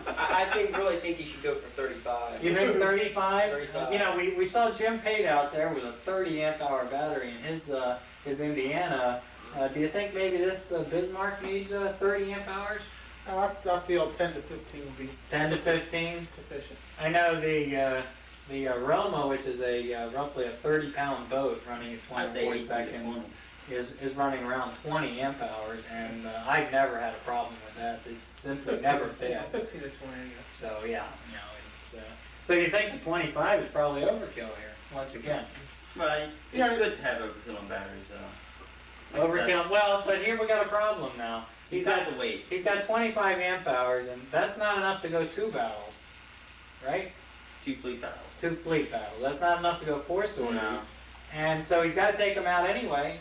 I really think you should go for 35.
You think 35?
35.
You know, we saw Jim Pate out there with a 30 amp hour battery in his Indiana. Do you think maybe this Bismarck needs 30 amp hours?
I feel 10 to 15 would be
10 to 15?
sufficient.
I know the Roma, which is a roughly a 30-pound boat running at
I say
24
18 to
seconds,
20.
is running around 20 amp hours, and I've never had a problem with that. It's simply
15,
never
yeah,
failed.
15 to 20, I guess.
So yeah, you know, it's so you think the 25 is probably overkill here once again.
Right. It's
Yeah.
good to have overkill on batteries, though.
Overkill. Well, but here we got a problem now.
He's got the weight.
He's got 25 amp hours, and that's not enough to go 2 battles, right?
2 fleet battles.
2 fleet battles. That's not enough to go 4 sorties.
No.
And so he's got to take them out anyway.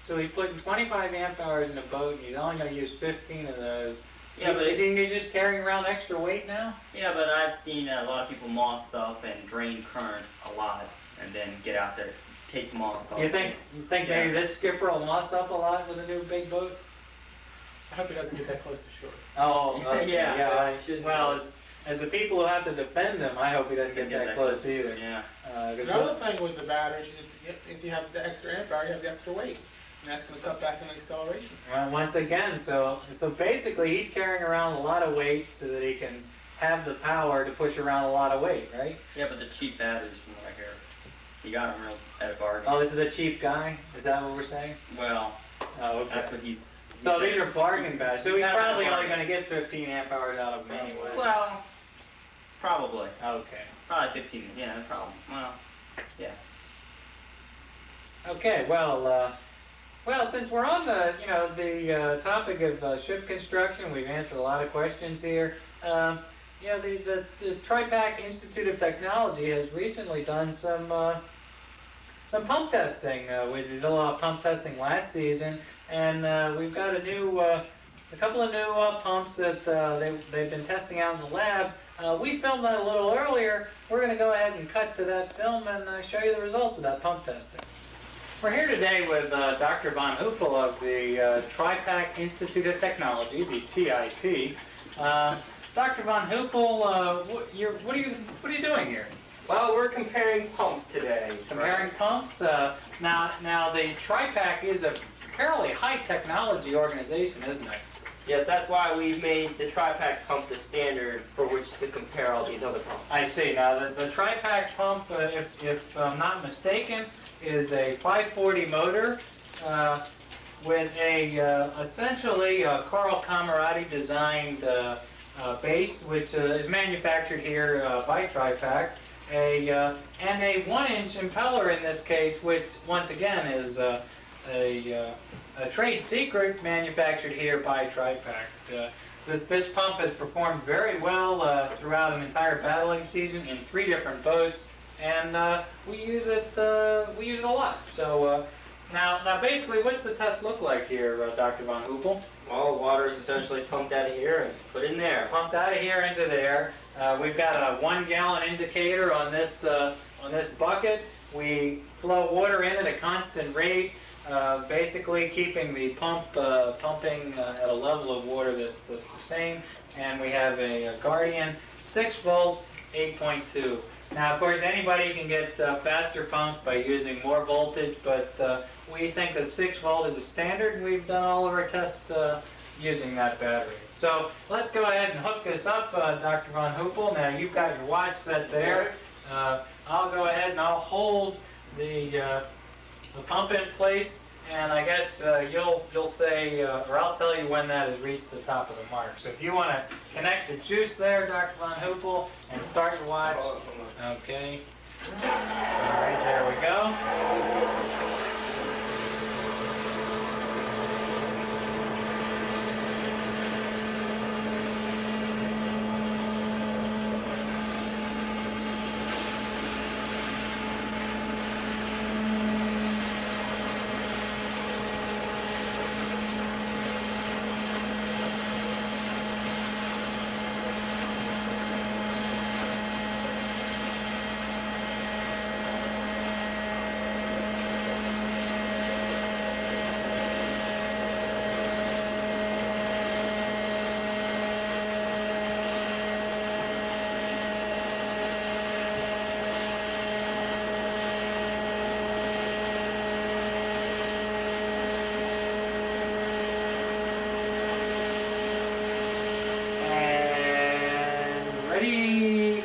So he's putting 25 amp hours in a boat, and he's only going to use 15 of those.
Yeah, but
is he just carrying around extra weight now?
Yeah, but I've seen a lot of people moss stuff and drain current a lot, and then get out there, take the moss off.
You think
Yeah.
maybe this skipper will moss up a lot with a new big boat?
I hope he doesn't get that close to shore.
Oh, okay,
Yeah,
yeah.
well, it shouldn't
Well,
be.
as the people who have to defend them, I hope he doesn't get that close either.
Yeah.
'Cause
Another thing with the batteries, if you have the extra amp hour, you have the extra weight. And that's going to cut back on acceleration.
once again, so basically he's carrying around a lot of weight so that he can have the power to push around a lot of weight, right?
Yeah, but they're cheap batteries from what I hear. You got them real at a bargain.
Oh, this is a cheap guy? Is that what we're saying?
Well,
Oh, okay.
that's what he's.
So
he
these
said.
are bargain batteries. So he's
Yeah,
probably only
bargain.
going to get 15 amp hours out of them anyway.
Well, probably.
Okay.
Probably 15. Yeah, no problem. Well, yeah.
Okay. Well, since we're on the topic of ship construction, we've answered a lot of questions here. The TriPac Institute of Technology has recently done some pump testing. We did a lot of pump testing last season, and we've got a couple of new pumps that they've been testing out in the lab. We filmed that a little earlier. We're going to go ahead and cut to that film and show you the results of that pump testing. We're here today with Dr. Von Huppel of the TriPac Institute of Technology, the TIT. Dr. Von Huppel, what are you doing here?
Well, we're comparing pumps today.
Comparing pumps. Now the TriPac is a fairly high technology organization, isn't it?
Yes, that's why we've made the TriPac pump the standard for which to compare all these other pumps.
I see. Now the TriPac pump, if I'm not mistaken, is a 540 motor with essentially a Carl Camerati designed base, which is manufactured here by TriPac, and a 1-inch impeller in this case, which once again is a trade secret manufactured here by TriPac. This pump has performed very well throughout an entire battling season in 3 different boats, and we use it a lot. So now basically, what's the test look like here, Dr. Von Huppel?
Well, water is essentially pumped out of here and put in there.
Pumped out of here into there. We've got a 1-gallon indicator on this bucket. We flow water in at a constant rate, basically keeping the pump pumping at a level of water that's the same. And we have a Guardian 6-volt 8.2. Now, of course, anybody can get faster pumps by using more voltage, but we think that 6-volt is a standard, and we've done all of our tests using that battery. So let's go ahead and hook this up, Dr. Von Hoopel. Now you've got your watch set there. I'll go ahead and I'll hold the pump in place, and I guess you'll say, or I'll tell you when that has reached the top of the mark. So if you want to connect the juice there, Dr. Von Hoopel, and start your watch. Okay. All right, there we go. Ready?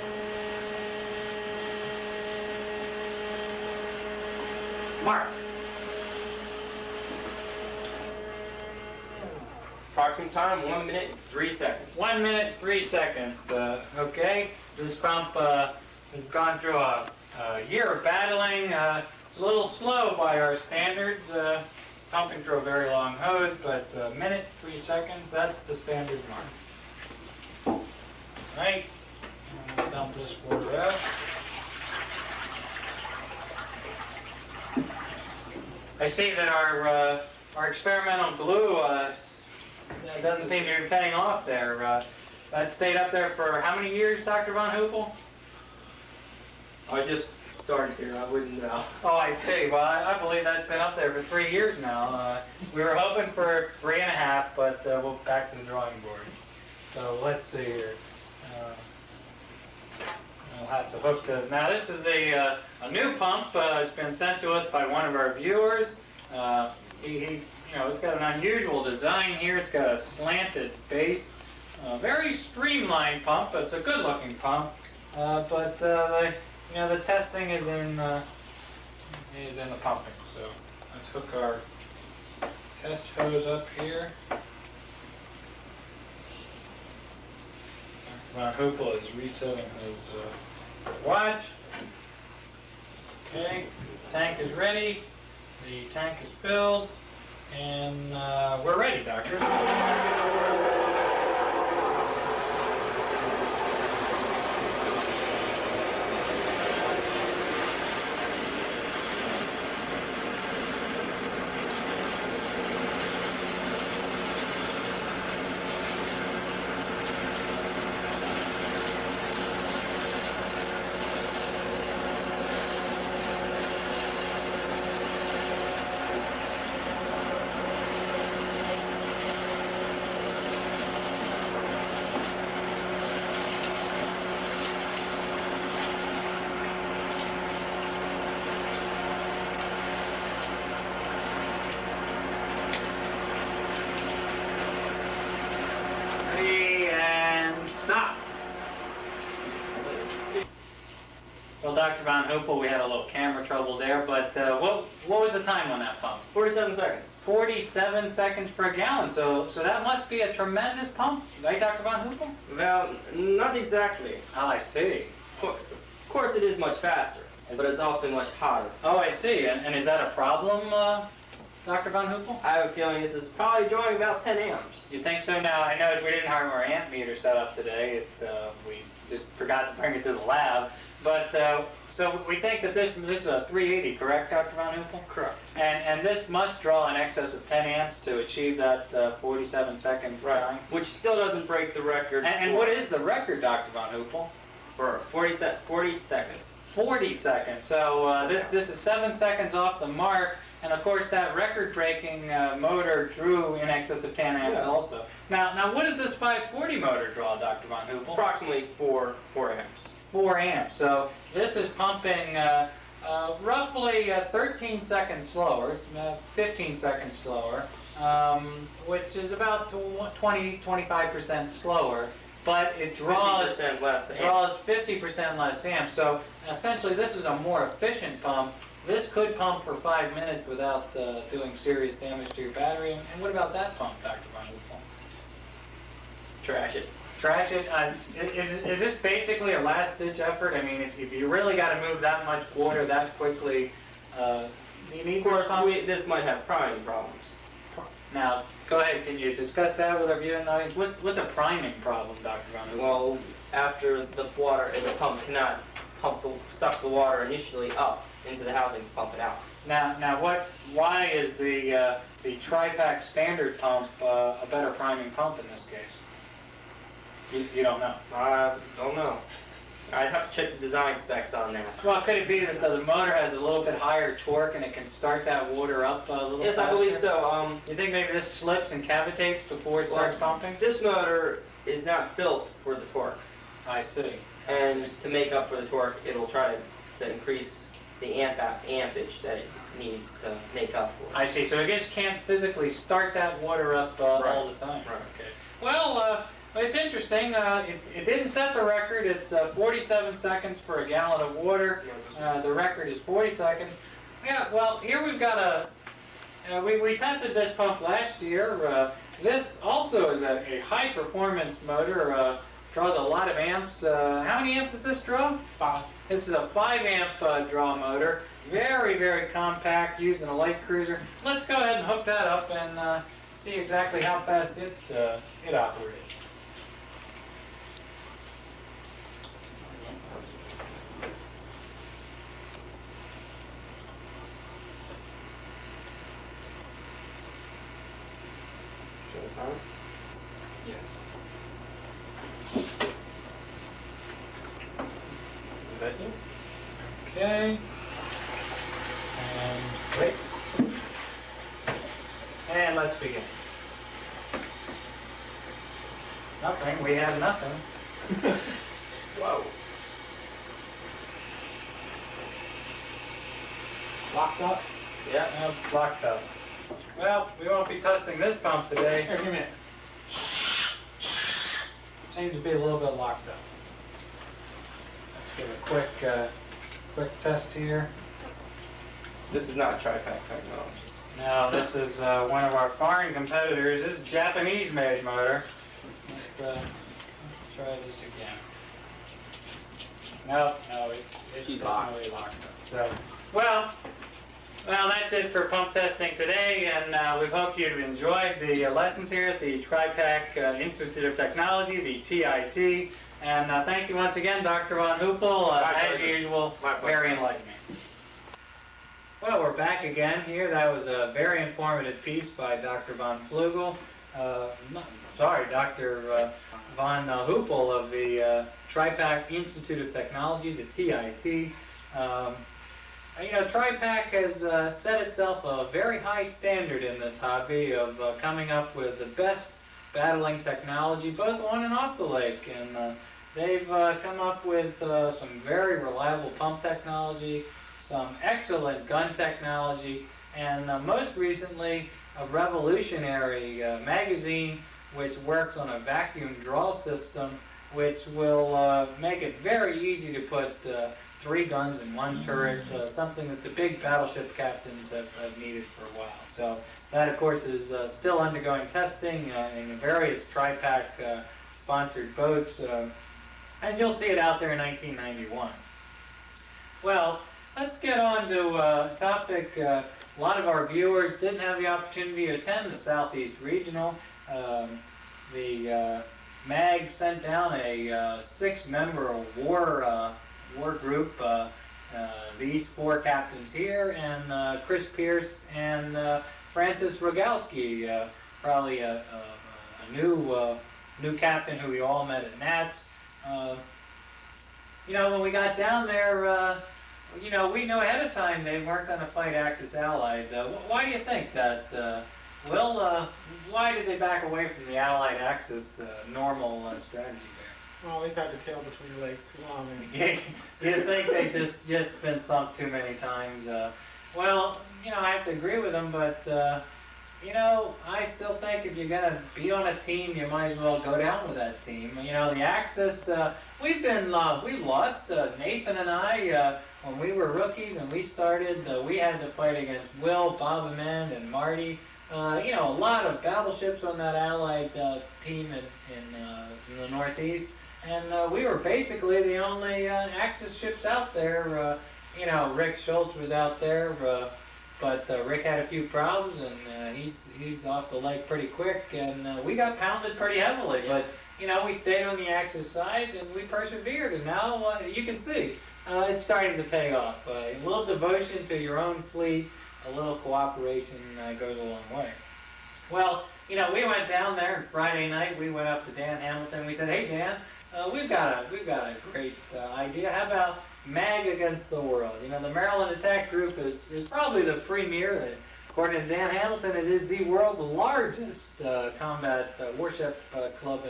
Mark.
Approximate time, 1 minute, 3 seconds.
1 minute, 3 seconds. Okay, this pump has gone through a year of battling. It's a little slow by our standards, pumping through a very long hose, but a minute, 3 seconds, that's the standard mark. Right, and we'll dump this water out. I see that our experimental glue doesn't seem to be paying off there. That stayed up there for how many years, Dr. Von Hoopel?
I just started here, I wouldn't know.
Oh, I see. Well, I believe that's been up there for 3 years now. We were hoping for 3.5, but we'll back to the drawing board. So let's see here. We'll have to hook the. Now this is a new pump. It's been sent to us by one of our viewers. It's got an unusual design here. It's got a slanted base. Very streamlined pump. It's a good-looking pump, but the testing is in the pumping. So let's hook our test hose up here. Von Hoopel is resetting his watch. Okay, the tank is ready. The tank is filled, and we're ready, Doctor. Stop. Well, Dr. Von Hoopel, we had a little camera trouble there, but what was the time on that pump?
47 seconds.
47 seconds per gallon. So that must be a tremendous pump, right, Dr. Von Hoopel?
Well, not exactly.
Oh, I see.
Of course it is much faster, but it's also much hotter.
Oh, I see. And is that a problem, Dr. Von Hoopel?
I have a feeling this is probably drawing about 10 amps.
You think so? Now, I know we didn't have our amp meter set up today. We just forgot to bring it to the lab. But so we think that this is a 380, correct, Dr. Von Hoopel?
Correct.
And this must draw in excess of 10 amps to achieve that 47-second time.
Which still doesn't break the record.
And what is the record, Dr. Von Hoopel?
For 40 seconds.
40 seconds. So this is 7 seconds off the mark. And of course, that record-breaking motor drew in excess of 10 amps also. Now, what does this 540 motor draw, Dr. Von Hoopel?
Approximately 4 amps.
4 amps. So this is pumping roughly 13 seconds slower, 15 seconds slower. which is about 20-25% slower, but it draws
50% less.
draws 50% less amps. So essentially, this is a more efficient pump. This could pump for 5 minutes without doing serious damage to your battery. And what about that pump, Dr. Von Hoopel?
Trash it.
Trash it? Is this basically a last-ditch effort? I mean, if you really got to move that much water that quickly, do you need
Of
this
course,
pump?
this might have priming problems.
Now, go ahead. Can you discuss that with our viewing audience? What's a priming problem, Dr. Von Hoopel?
Well, after the water in the pump cannot suck the water initially up into the housing to pump it out.
Now, why is the Tri-Pack standard pump a better priming pump in this case? You don't know.
I don't know. I'd have to check the design specs on that.
Well, could it be that the motor has a little bit higher torque and it can start that water up a little
Yes,
faster?
I believe so.
You think maybe this slips and cavitates before it starts pumping?
This motor is not built for the torque,
I see.
and to make up for the torque, it'll try to increase the ampage that it needs to make up for.
I see. So it just can't physically start that water up all
Right.
the time.
Right.
Okay. Well, it's interesting. It didn't set the record. It's 47 seconds for a gallon of water. The record is 40 seconds. Yeah, well, here we've got we tested this pump last year. This also is a high-performance motor. Draws a lot of amps. How many amps does this draw?
5.
This is a 5-amp draw motor. Very, very compact, used in a light cruiser. Let's go ahead and hook that up and see exactly how fast it operates. Yes.
Is that you?
Okay. And wait. And let's begin. Nothing. We have nothing.
Whoa.
Locked up?
Yeah.
Locked up. Well, we won't be testing this pump today.
Here, give me a minute.
Seems to be a little bit locked up. Let's give a quick test here.
This is not Tri-Pack technology.
Now, this is one of our foreign competitors. This is Japanese-made motor. Let's try this again. No, it's
She's
definitely locked up. So, well, that's it for pump testing today, and we hope you've enjoyed the lessons here at the Tri-Pack Institute of Technology, the TIT. And thank you once again, Dr. Von Hoopel. As usual,
My pleasure.
very enlightening. Well, we're back again here. That was a very informative piece by Dr. Von Flugel. Dr. Von Hoopel of the Tri-Pack Institute of Technology, the TIT. Tri-Pack has set itself a very high standard in this hobby of coming up with the best battling technology, both on and off the lake. And they've come up with some very reliable pump technology, some excellent gun technology, and most recently a revolutionary magazine which works on a vacuum draw system, which will make it very easy to put 3 guns in 1 turret, something that the big battleship captains have needed for a while. So that, of course, is still undergoing testing in various Tri-Pack sponsored boats, and you'll see it out there in 1991. Well, let's get on to a topic. A lot of our viewers didn't have the opportunity to attend the Southeast Regional. The MAG sent down a 6-member war group. These 4 captains here, and Chris Pierce and Francis Rogalski, probably a new captain who we all met at NATS. When we got down there, we know ahead of time they weren't going to fight Axis Allied. Why do you think that? Why did they back away from the Allied Axis normal strategy there?
Well, they've had the tail between their legs too long.
You think they just been sunk too many times? I have to agree with them, but you know, I still think if you're gonna be on a team, you might as well go down with that team. You know, the Axis, we've lost, Nathan and I, when we were rookies and we started, we had to fight against Will, Bob Amend, and Marty. You know, a lot of battleships on that Allied team in the Northeast, and we were basically the only Axis ships out there. You know, Rick Schultz was out there, but Rick had a few problems, and he's off the lake pretty quick, and we got pounded pretty heavily. But you know, we stayed on the Axis side, and we persevered, and now you can see it's starting to pay off. A little devotion to your own fleet, a little cooperation goes a long way. Well, you know, we went down there, and Friday night we went up to Dan Hamilton. We said, "Hey Dan, we've got a great idea. How about MAG against the world?" You know, the Maryland Attack Group is probably the premier. According to Dan Hamilton, it is the world's largest combat warship club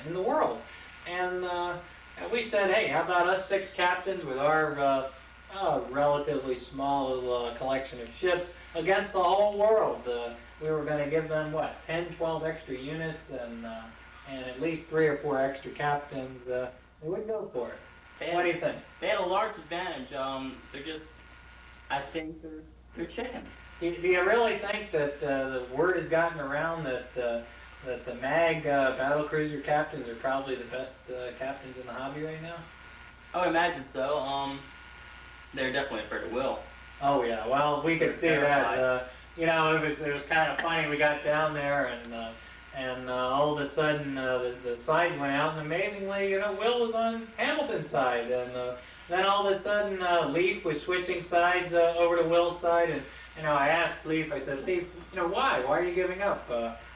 in the world. And we said, hey, how about us 6 captains with our relatively small collection of ships against the whole world? We were going to give them, what, 10, 12 extra units and at least 3 or 4 extra captains. They wouldn't go for it. What do you think?
They had a large advantage. They're just, I think they're chicken.
Do you really think that the word has gotten around that the MAG battlecruiser captains are probably the best captains in the hobby right now?
I would imagine so. They're definitely afraid of Will.
Oh yeah, well we could see that. You know, it was kind of funny. We got down there and all of a sudden the side went out, and amazingly, you know, Will was on Hamilton's side, and then all of a sudden Leaf was switching sides over to Will's side, and you know, I asked Leaf, I said, Leaf, you know, why are you giving up?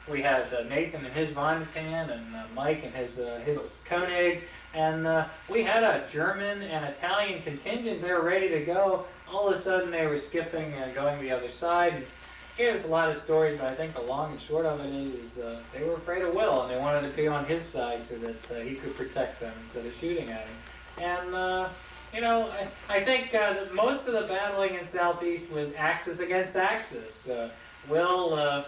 We had Nathan and his Von Tan, and Mike and his Koenig, and we had a German and Italian contingent there ready to go. All of a sudden they were skipping and going the other side. And gave us a lot of stories, but I think the long and short of it is they were afraid of Will, and they wanted to be on his side so that he could protect them instead of shooting at him. And you know, I think most of the battling in Southeast was Axis against Axis. Will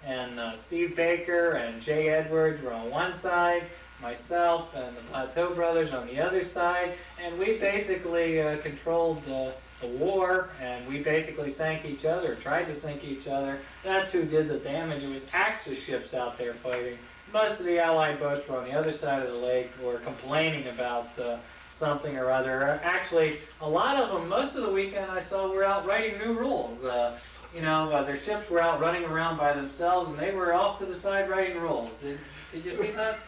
and Steve Baker and Jay Edwards were on one side, myself and the Plateau brothers on the other side, and we basically controlled the war, and we basically sank each other, tried to sink each other. That's who did the damage. It was Axis ships out there fighting. Most of the Allied boats were on the other side of the lake, or complaining about something or other. Actually, a lot of them, most of the weekend I saw, were out writing new rules. You know, their ships were out running around by themselves, and they were off to the side writing rules. Did you see that?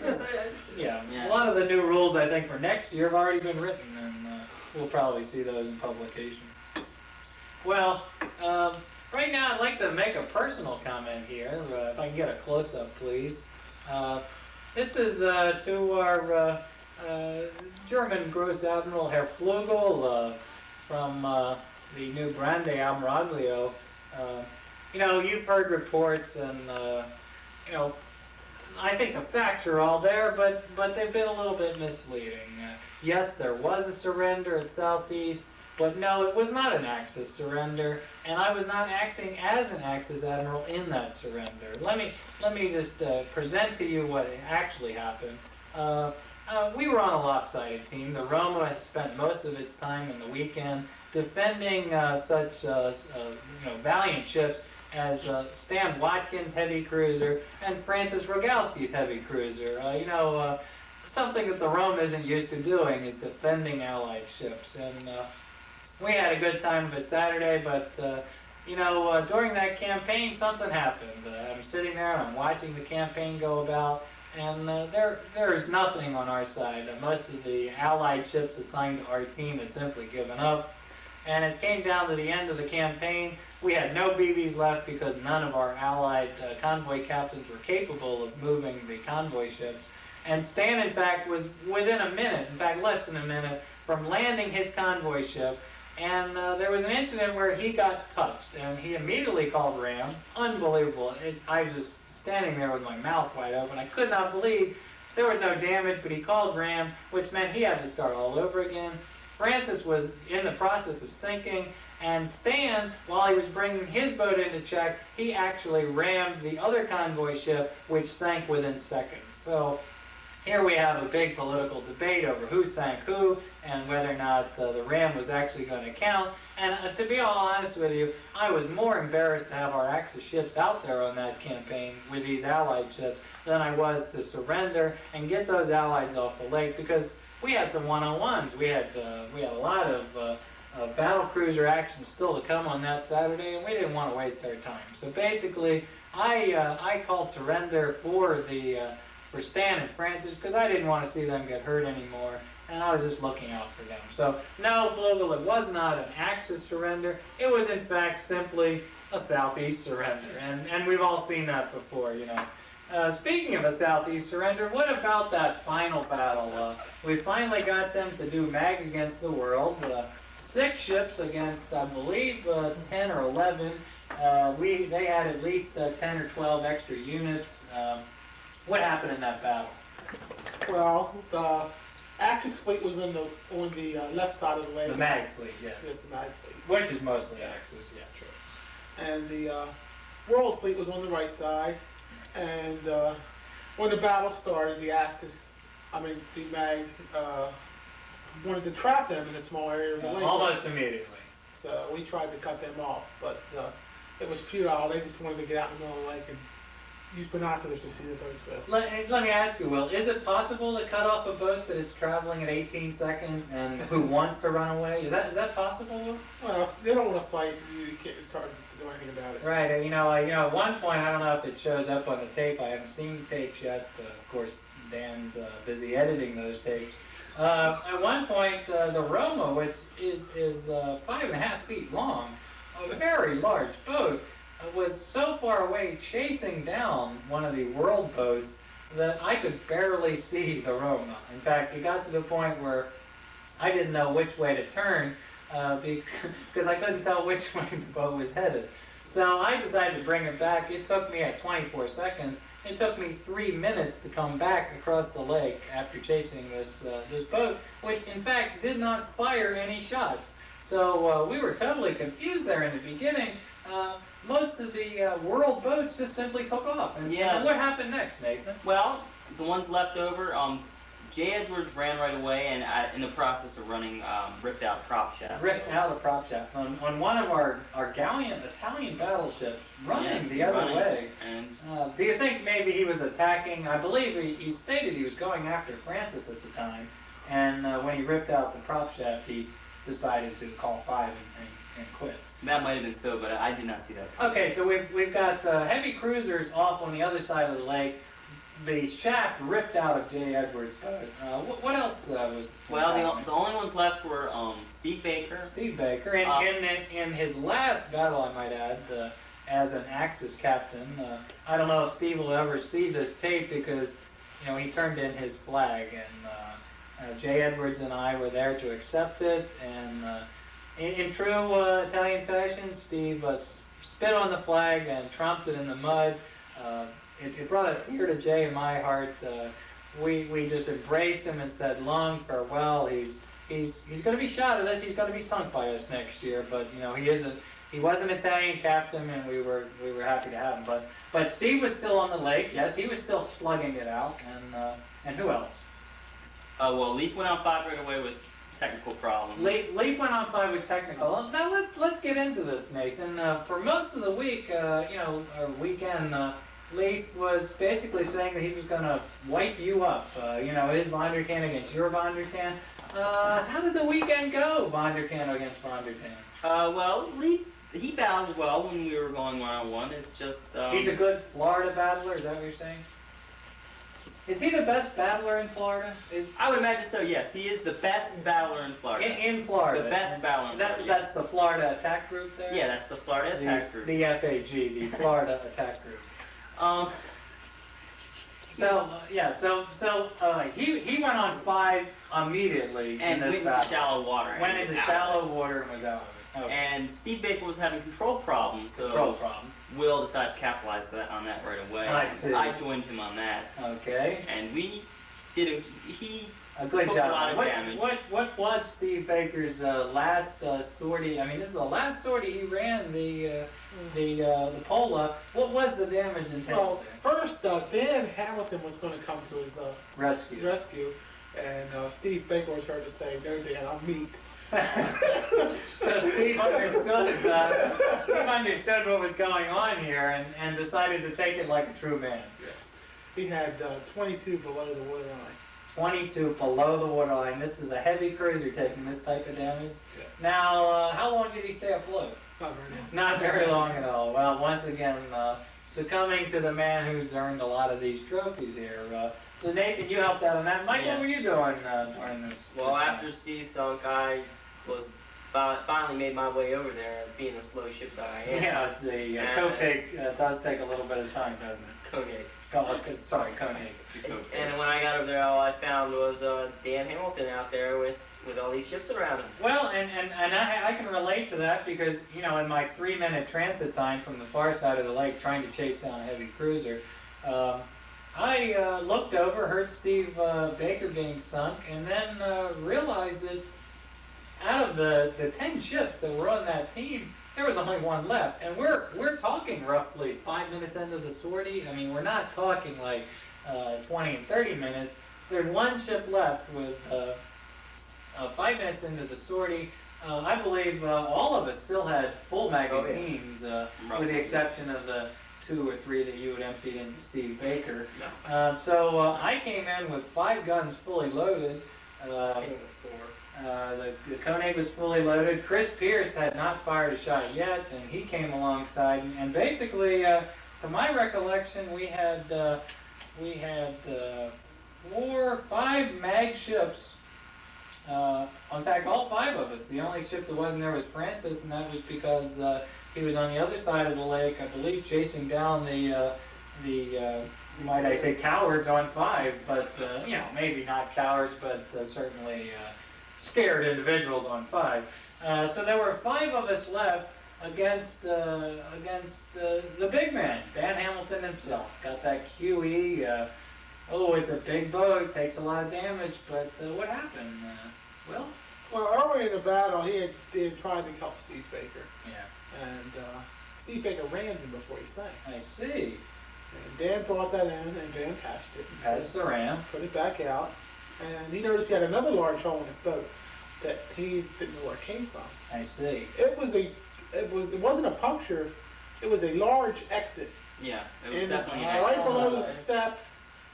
Yeah. A lot of the new rules, I think, for next year have already been written, and we'll probably see those in publication. Well, right now I'd like to make a personal comment here. If I can get a close-up, please. This is to our German Gross Admiral Herr Flugel from the new Grande Ammiraglio. You know, you've heard reports, and you know, I think the facts are all there, but they've been a little bit misleading. Yes, there was a surrender at Southeast, but no, it was not an Axis surrender, and I was not acting as an Axis admiral in that surrender. Let me just present to you what actually happened. We were on a lopsided team. The Roma had spent most of its time in the weekend defending such you know, valiant ships as Stan Watkins' heavy cruiser and Francis Rogalski's heavy cruiser. You know, something that the Rome isn't used to doing is defending Allied ships. And we had a good time of it Saturday, but you know, during that campaign, something happened. I'm sitting there and I'm watching the campaign go about, and there's nothing on our side. Most of the Allied ships assigned to our team had simply given up. And it came down to the end of the campaign. We had no BBs left because none of our Allied convoy captains were capable of moving the convoy ships. And Stan, in fact, was within a minute, in fact less than a minute, from landing his convoy ship. And there was an incident where he got touched, and he immediately called RAM. Unbelievable. I was just standing there with my mouth wide open. I could not believe there was no damage, but he called RAM, which meant he had to start all over again. Francis was in the process of sinking, And Stan, while he was bringing his boat into check, he actually rammed the other convoy ship, which sank within seconds. So here we have a big political debate over who sank who and whether or not the ram was actually going to count. And to be all honest with you, I was more embarrassed to have our Axis ships out there on that campaign with these Allied ships than I was to surrender and get those Allies off the lake, because we had some one-on-ones. We had a lot of battle cruiser action still to come on that Saturday, and we didn't want to waste our time. So basically, I called surrender for Stan and Francis, because I didn't want to see them get hurt anymore, and I was just looking out for them. So no, Flugel, it was not an Axis surrender. It was in fact simply a Southeast surrender, and we've all seen that before, you know. Speaking of a Southeast surrender, what about that final battle? We finally got them to do mag against the world. 6 ships against, I believe, 10 or 11. They had at least 10 or 12 extra units. What happened in that battle?
Well, the Axis fleet was on the left side of the lake.
The mag fleet, yeah.
Yes, the mag fleet.
Which is mostly Axis, yeah.
True. And the World fleet was on the right side. And when the battle started, the mag wanted to trap them in a small area of the lake.
Almost immediately.
So we tried to cut them off, but it was futile. They just wanted to get out in the middle of the lake and use binoculars to see the boats go.
Let me ask you, Will, is it possible to cut off a boat that it's traveling at 18 seconds and who wants to run away? Is that possible, Will?
Well, if they don't want to fight, it's hard to do anything about it.
Right, at one point, I don't know if it shows up on the tape, I haven't seen the tapes yet, of course Dan's busy editing those tapes. At one point, the Roma, which is 5.5 feet long, a very large boat, was so far away chasing down one of the world boats that I could barely see the Roma. In fact, it got to the point where I didn't know which way to turn because I couldn't tell which way the boat was headed. So I decided to bring it back. It took me at 24 seconds. It took me 3 minutes to come back across the lake after chasing this boat, which in fact did not fire any shots. So we were totally confused there in the beginning. Most of the world boats just simply took off. And what happened next, Nathan?
Well, the ones left over, J. Edwards ran right away, and in the process of running, ripped out prop shafts.
Ripped out a prop shaft on one of our gallant Italian battleships, running the other way. And do you think maybe he was attacking? I believe he stated he was going after Francis at the time, and when he ripped out the prop shaft, he decided to call 5 and quit.
That might have been so, but I did not see that.
Okay, so we've got heavy cruisers off on the other side of the lake. The shaft ripped out of J. Edwards' boat. What else was
Well, the only ones left were Steve Baker.
Steve Baker, and in his last battle, I might add, as an Axis captain. I don't know if Steve will ever see this tape because, he turned in his flag, and J. Edwards and I were there to accept it, and in true Italian fashion, Steve spit on the flag and tromped it in the mud. It brought a tear to Jay in my heart. We just embraced him and said, long farewell. He's going to be shot at us. He's going to be sunk by us next year. But he was an Italian captain, and we were happy to have him. But Steve was still on the lake. Yes, he was still slugging it out. And who else?
Well, Leaf went on 5 right away with technical problems.
Leaf went on 5 with technical. Now let's get into this, Nathan. For most of the week, or weekend. Leaf was basically saying that he was going to wipe you up. His Vonderkan against your Vonderkan. How did the weekend go, Vonderkan against Vonderkan?
Well, Leaf, he battled well when we were going one-on-one. It's just...
He's a good Florida battler, is that what you're saying? Is he the best battler in Florida?
I would imagine so, yes. He is the best battler in Florida.
In Florida.
The best battler in Florida.
That's the Florida Attack Group there?
Yeah, that's the Florida Attack Group.
The FAG, the Florida Attack Group. He went on 5 immediately
and
in this
went
battle.
into shallow water.
Went into shallow water and was out of it. Okay.
And Steve Baker was having control problems, so Will decided to capitalize on that right away.
I see.
I joined him on that.
Okay.
And we he
A good
took
job.
a lot of
what,
damage.
what was Steve Baker's last sortie? I mean, this is the last sortie he ran the Pola. What was the damage intended
Well,
there?
first, Dan Hamilton was gonna come to his
Rescue.
rescue, and Steve Baker was heard to say, "No, Dan, I'm meat."
So Steve understood what was going on here and decided to take it like a true man.
Yes. He had 22 below the waterline.
22 below the waterline. This is a heavy cruiser taking this type of damage.
Yeah.
Now, how long did he stay afloat?
Not very long.
Not very long at all. Well, once again, succumbing to the man who's earned a lot of these trophies here. So Nathan, you helped out on that. Mike, what were you doing during this?
Well,
this
after
time?
Steve sunk, I was finally made my way over there, being the slow ship that I am.
Yeah, it's a Koenig does take a little bit of time, doesn't it?
Koenig.
Sorry, Koenig.
And when I got over there, all I found was Dan Hamilton out there with all these ships around him.
Well, and I can relate to that because, you know, in my 3-minute transit time from the far side of the lake trying to chase down a heavy cruiser, I looked over, heard Steve Baker being sunk, and then realized that out of the 10 ships that were on that team, there was only one left. And we're talking roughly 5 minutes into the sortie. I mean, we're not talking like 20 and 30 minutes. There's one ship left with 5 minutes into the sortie. I believe all of us still had full magazines, with the exception of the 2 or 3 that you had emptied into Steve Baker.
No.
So I came in with 5 guns fully loaded. The Koenig was fully loaded. Chris Pierce had not fired a shot yet, and he came alongside. And basically, to my recollection, we had 5 mag ships. In fact, all 5 of us. The only ship that wasn't there was Francis, and that was because he was on the other side of the lake, I believe, chasing down the might I say, cowards on 5. But you know, maybe not cowards, but certainly scared individuals on 5. So there were 5 of us left against the big man, Dan Hamilton himself. Got that QE. Oh, it's a big boat, takes a lot of damage, but what happened? Well,
early in the battle, he had tried to help Steve Baker,
yeah,
and Steve Baker rammed him before he sank.
I see.
And Dan brought that in, and Dan patched it.
Patched the ram.
Put it back out, and he noticed he had another large hole in his boat that he didn't know where it came from.
I see.
It wasn't a puncture. It was a large exit.
Yeah, it was
And it's
definitely an
right
extra.
below the step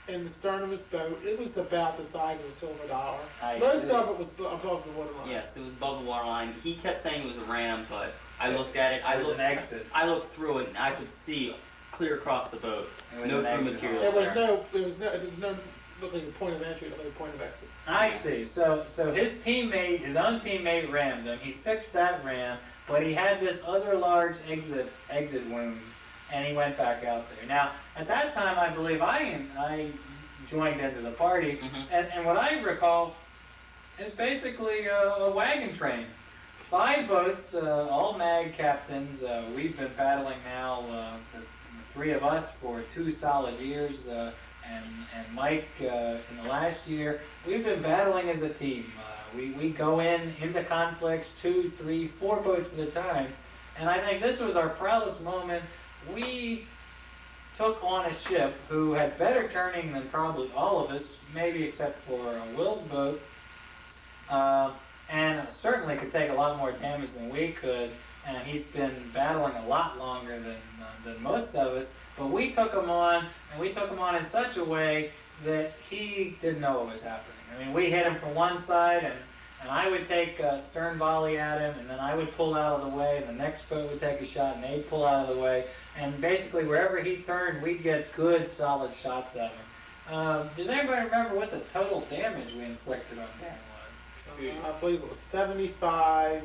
in the stern of his boat. It was about the size of a silver dollar.
I
Most
see.
of it was above the waterline.
Yes, it was above the waterline. He kept saying it was a ram, but I looked at it.
It was an exit.
I looked through it and I could see clear across the boat.
It was
No
an
true
exit.
material.
There was
there.
no looking at point of entry, only a point of exit.
I see. So his teammate, his own teammate rammed him. He fixed that ram, but he had this other large exit wound, and he went back out there. Now, at that time, I believe I joined into the party, and what I recall is basically a wagon train. 5 boats, all mag captains. We've been battling now, the 3 of us, for 2 solid years. And Mike, in the last year, we've been battling as a team. We go into conflicts 2, 3, 4 boats at a time. And I think this was our proudest moment. We took on a ship who had better turning than probably all of us, maybe except for Will's boat, and certainly could take a lot more damage than we could. And he's been battling a lot longer than most of us. But we took him on, and we took him on in such a way that he didn't know what was happening. I mean, we hit him from one side, and I would take a stern volley at him, and then I would pull out of the way, and the next boat would take a shot, and they'd pull out of the way. And basically, wherever he turned, we'd get good, solid shots at him. Does anybody remember what the total damage we inflicted on Dan was?
I believe it was 75,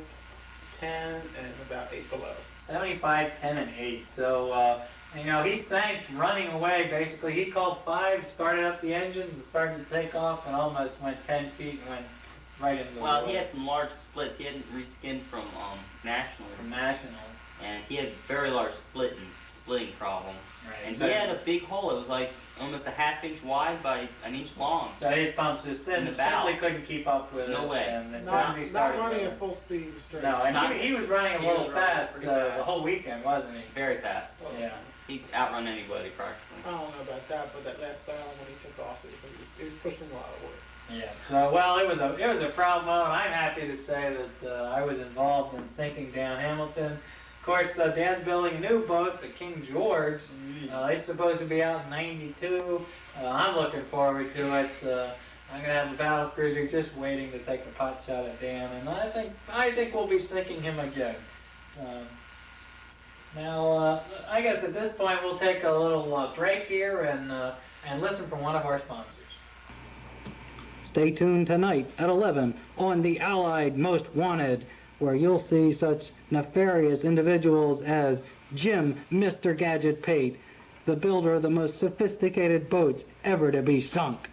10, and about 8 below.
75, 10, and 8. So, you know, he sank running away, basically. He called 5, started up the engines, and started to take off, and almost went 10 feet and went right into the
Well,
water.
he had some large splits. He hadn't reskinned from Nationals.
From National.
And he had very large splitting problem.
Right.
And
So-
he had a big hole. It was like almost a half-inch wide by an inch long.
So his pumps just
In the bow.
simply couldn't keep up with
No
it.
way.
And as soon
Not,
as he
not
started
running
with
at
it-
full speed straight.
No, and
Not-
he was running a
he
little
was running
fast
pretty
the
fast.
whole weekend, wasn't he?
Very fast.
Yeah.
He outrun anybody practically.
I don't know about that, but that last battle when he took off, he was pushing a lot of work.
Yeah. So well, it was a proud moment. I'm happy to say that I was involved in sinking down Hamilton. Of course, Dan's building a new boat, the King George. It's supposed to be out in '92. I'm looking forward to it. I'm gonna have a battle cruiser just waiting to take a pot shot at Dan, and I think we'll be sinking him again. Now, I guess at this point we'll take a little break here and listen from one of our sponsors.
Stay tuned tonight at 11 on The Allied Most Wanted, where you'll see such nefarious individuals as Jim Mr. Gadget Pate, the builder of the most sophisticated boats ever to be sunk.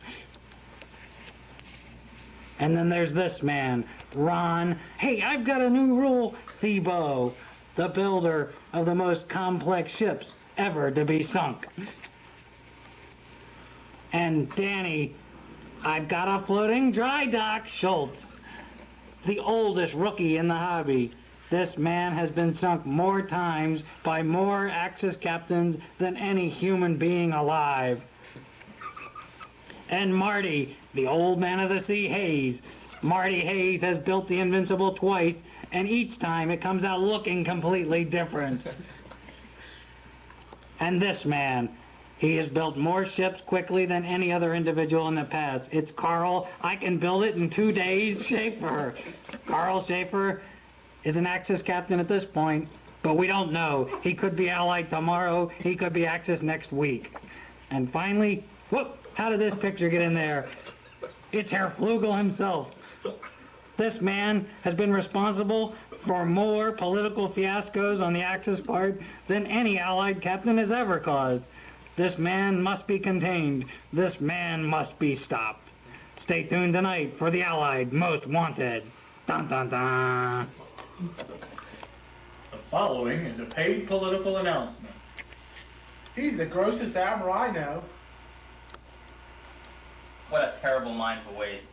And then there's this man, Ron, hey, I've got a new rule, Thebo, the builder of the most complex ships ever to be sunk. And Danny, I've got a floating dry dock, Schultz, the oldest rookie in the hobby. This man has been sunk more times by more Axis captains than any human being alive. And Marty, the old man of the sea, Hayes. Marty Hayes has built the Invincible twice, and each time it comes out looking completely different. And this man, he has built more ships quickly than any other individual in the past. It's Carl, I can build it in 2 days, Schaefer. Carl Schaefer is an Axis captain at this point, but we don't know. He could be Allied tomorrow, he could be Axis next week. And finally, whoop, how did this picture get in there? It's Herr Flugel himself. This man has been responsible for more political fiascos on the Axis part than any Allied captain has ever caused. This man must be contained. This man must be stopped. Stay tuned tonight for The Allied Most Wanted. Dun dun dun.
The following is a paid political announcement.
He's the grossest admiral I know.
What a terrible mind to waste.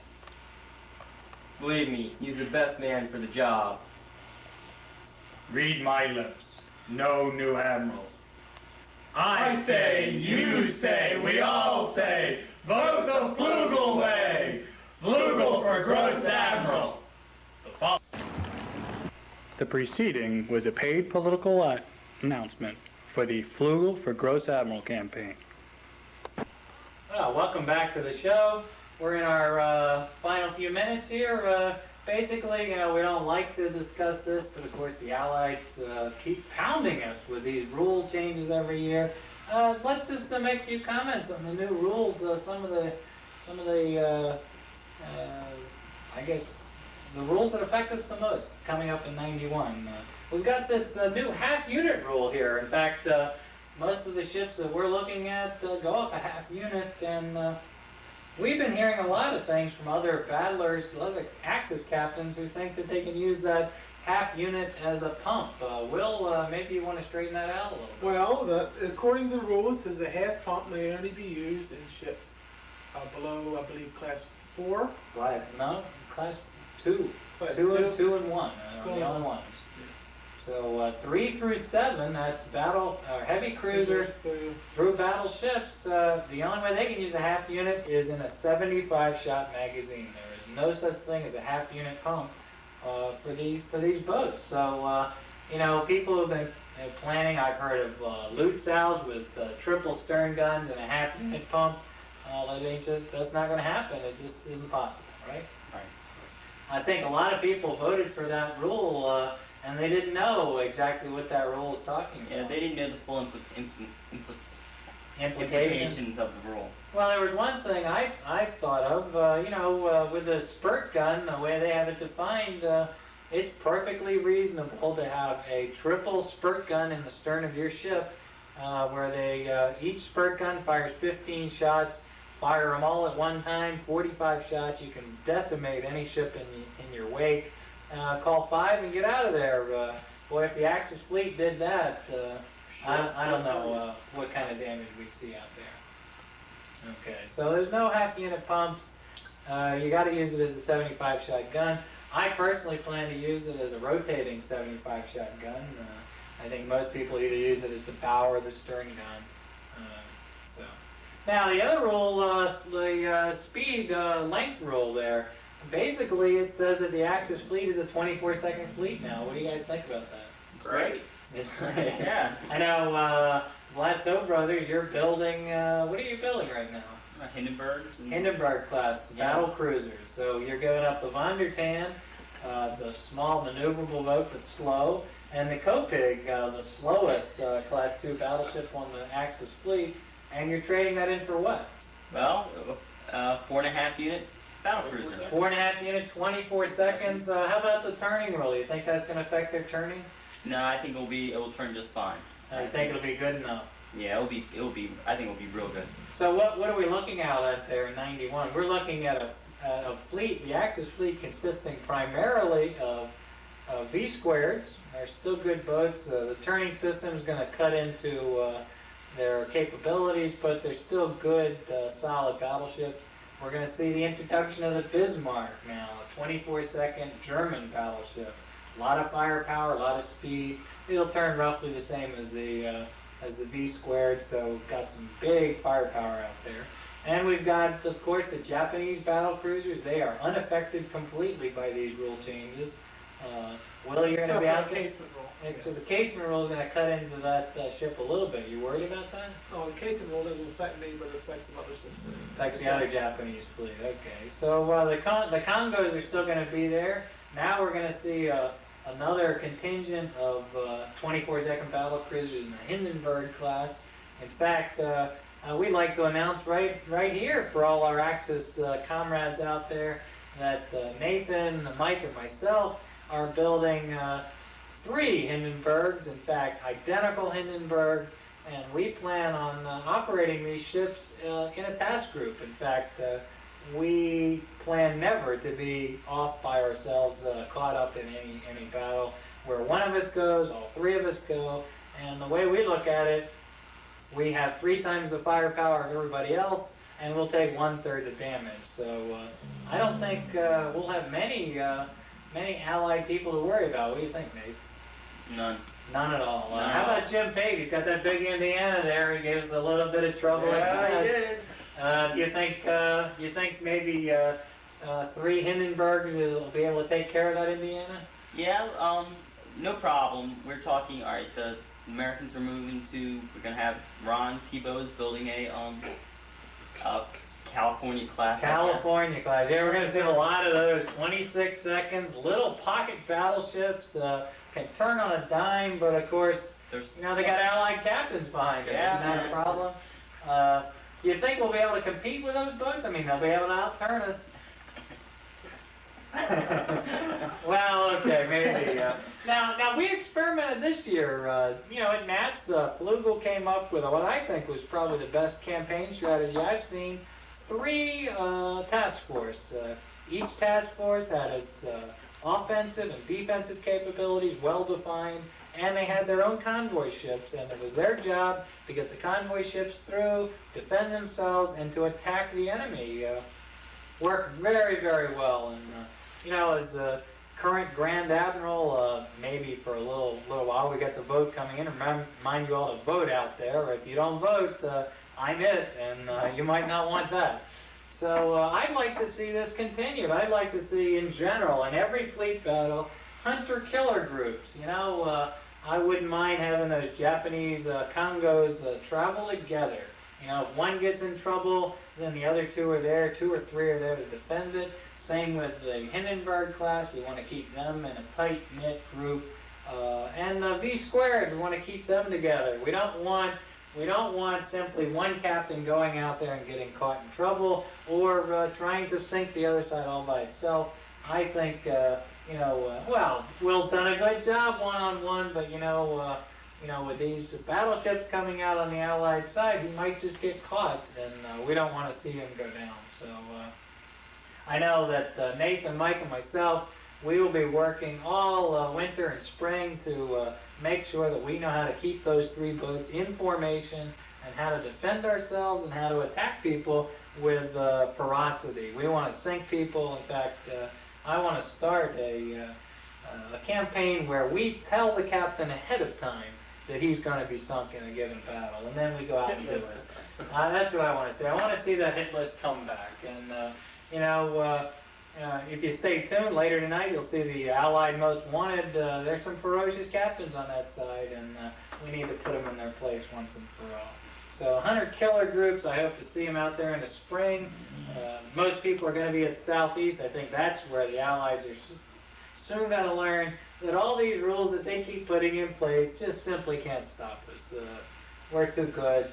Believe me, he's the best man for the job.
Read my lips. No new admirals. I say, you say, we all say, vote the Flugel way! Flugel for Gross Admiral! The preceding was a paid political announcement for the Flugel for Gross Admiral campaign. Well, welcome back to the show. We're in our final few minutes here. Basically, you know, we don't like to discuss this, but of course the Allies keep pounding us with these rules changes every year. Let's just make a few comments on the new rules. Some of the I guess the rules that affect us the most coming up in '91. We've got this new half-unit rule here. In fact, most of the ships that we're looking at go up a half unit, and we've been hearing a lot of things from other battlers, other Axis captains who think that they can use that half unit as a pump. Will, maybe you want to straighten that out a little bit.
Well, according to the rules, the half pump may only be used in ships below, I believe, class 4.
Right, no, class 2.
Class
2 and
2.
2 and 1 are
Two
the
and
only
one.
ones. So 3 through 7, that's battle heavy cruiser through battleships. The only way they can use a half unit is in a 75-shot magazine. There is no such thing as a half unit pump for these boats. So you know, people have been planning. I've heard of Lutzows with triple stern guns and a half unit pump. That's not going to happen. It just isn't possible, right?
Right.
I think a lot of people voted for that rule. And they didn't know exactly what that rule is talking about.
Yeah, they didn't know the full
Implications.
implications of the rule.
Well, there was one thing I thought of, you know, with the spurt gun, the way they have it defined, it's perfectly reasonable to have a triple spurt gun in the stern of your ship, where they each spurt gun fires 15 shots, fire them all at one time, 45 shots. You can decimate any ship in your wake. Call 5 and get out of there. Boy, if the Axis fleet did that, I don't know what kind of damage we'd see out there. Okay, so there's no half unit pumps. You gotta use it as a 75 shot gun. I personally plan to use it as a rotating 75 shot gun. I think most people either use it as the bow or the stern gun. So. Now the other rule, the speed length rule there, basically it says that the Axis fleet is a 24-second fleet now. What do you guys think about that?
Great.
It's
Yeah.
I know, Vlad Tow Brothers, you're building, what are you building right now?
Hindenburgs. And
Hindenburg class
Yeah.
battle cruisers. So you're giving up the Von der Tann, it's a small maneuverable boat but slow, and the Kopig, the slowest class 2 battleship on the Axis fleet, and you're trading that in for what?
Well, 4.5 unit battle cruiser.
4.5 unit, 24 seconds. How about the turning rule? You think that's going to affect their turning?
No, I think it will turn just fine.
I think it'll be good enough.
Yeah, I think it'll be real good.
So what are we looking at there in 91? We're looking at a fleet, the Axis fleet, consisting primarily of V squareds. They're still good boats. The turning system is going to cut into their capabilities, but they're still good, solid battleships. We're going to see the introduction of the Bismarck now, a 24-second German battleship. A lot of firepower, a lot of speed. It'll turn roughly the same as the V squared, so we've got some big firepower out there. And we've got, of course, the Japanese battle cruisers. They are unaffected completely by these rule changes. Will, you're going to be out there?
Casement rule.
So the casement rule is going to cut into that ship a little bit. You worried about that?
No, the casement rule doesn't affect me, but it affects some other ships.
Affects the other Japanese fleet. Okay, so the Congos are still going to be there. Now we're going to see another contingent of 24-second battle cruisers in the Hindenburg class. In fact, we'd like to announce right here for all our Axis comrades out there that Nathan, Mike, and myself are building 3 Hindenburgs, in fact, identical Hindenburgs, and we plan on operating these ships in a task group. In fact, we plan never to be off by ourselves, caught up in any battle. Where one of us goes, all 3 of us go, and the way we look at it, we have 3 times the firepower of everybody else, and we'll take 1/3 the damage. So I don't think we'll have many Allied people to worry about. What do you think, Nate?
None.
None at all.
No.
How about Jim Pate? He's got that big Indiana there. He gave us a little bit of trouble.
Yeah, he did.
Do you think maybe 3 Hindenburgs will be able to take care of that Indiana?
Yeah, no problem. We're talking, all right, the Americans are moving to, we're going to have Ron Thibault is building a California class.
California class. Yeah, we're going to see a lot of those 26 seconds, little pocket battleships, can turn on a dime, but of course,
There's,
you know, they got Allied captains behind them.
Yeah,
Isn't that a
man.
problem? You think we'll be able to compete with those boats? I mean, they'll be able to outturn us. Well, okay, maybe. Now we experimented this year. You know, at Nats, Flugel came up with what I think was probably the best campaign strategy I've seen. 3 task force. Each task force had its offensive and defensive capabilities well defined, and they had their own convoy ships, and it was their job to get the convoy ships through, defend themselves, and to attack the enemy. Worked very, very well, and you know, as the current Grand Admiral, maybe for a little while we got the vote coming in. Remind you all to vote out there. If you don't vote, I'm it, and you might not want that. So I'd like to see this continued. I'd like to see, in general, in every fleet battle, hunter-killer groups. You know, I wouldn't mind having those Japanese Congos travel together. You know, if one gets in trouble, then the other 2 are there, 2 or 3 are there to defend it. Same with the Hindenburg class. We want to keep them in a tight-knit group. And the V squared, we want to keep them together. We don't want simply one captain going out there and getting caught in trouble, or trying to sink the other side all by itself. I think, you know, well, Will's done a good job one-on-one, but you know, with these battleships coming out on the Allied side, he might just get caught, and we don't want to see him go down. So I know that Nathan, Mike, and myself, we will be working all winter and spring to make sure that we know how to keep those 3 boats in formation, and how to defend ourselves and how to attack people with ferocity. We want to sink people. In fact, I want to start a campaign where we tell the captain ahead of time that he's going to be sunk in a given battle, and then we go out and do it. That's what I want to see. I want to see that hit list come back. And, if you stay tuned later tonight, you'll see the Allied Most Wanted. There's some ferocious captains on that side, and we need to put them in their place once and for all. So hunter-killer groups, I hope to see them out there in the spring. Most people are going to be at the Southeast. I think that's where the Allies are soon going to learn that all these rules that they keep putting in place just simply can't stop us. We're too good.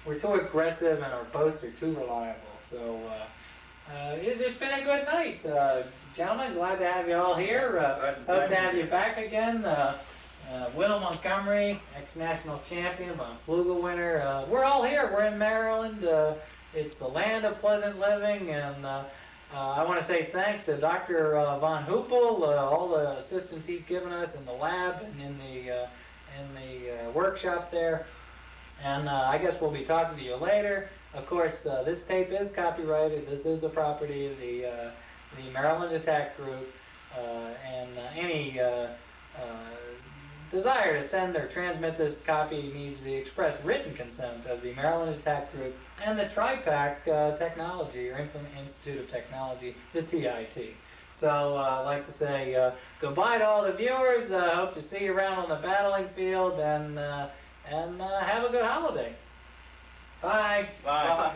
We're too aggressive, and our boats are too reliable. So it's been a good night. Gentlemen, glad to have you all here. Hope to have you back again. Will Montgomery, ex-national champion, von Flugel winner. We're all here. We're in Maryland. It's the land of pleasant living, and I want to say thanks to Dr. Von Hoopel, all the assistance he's given us in the lab and in the workshop there. And I guess we'll be talking to you later. Of course, this tape is copyrighted. This is the property of the Maryland Attack Group, and any desire to send or transmit this copy needs the express written consent of the Maryland Attack Group and the TriPac Technology, or Institute of Technology, the TIT. So I'd like to say goodbye to all the viewers. Hope to see you around on the battling field, and have a good holiday. Bye.
Bye.
Bye.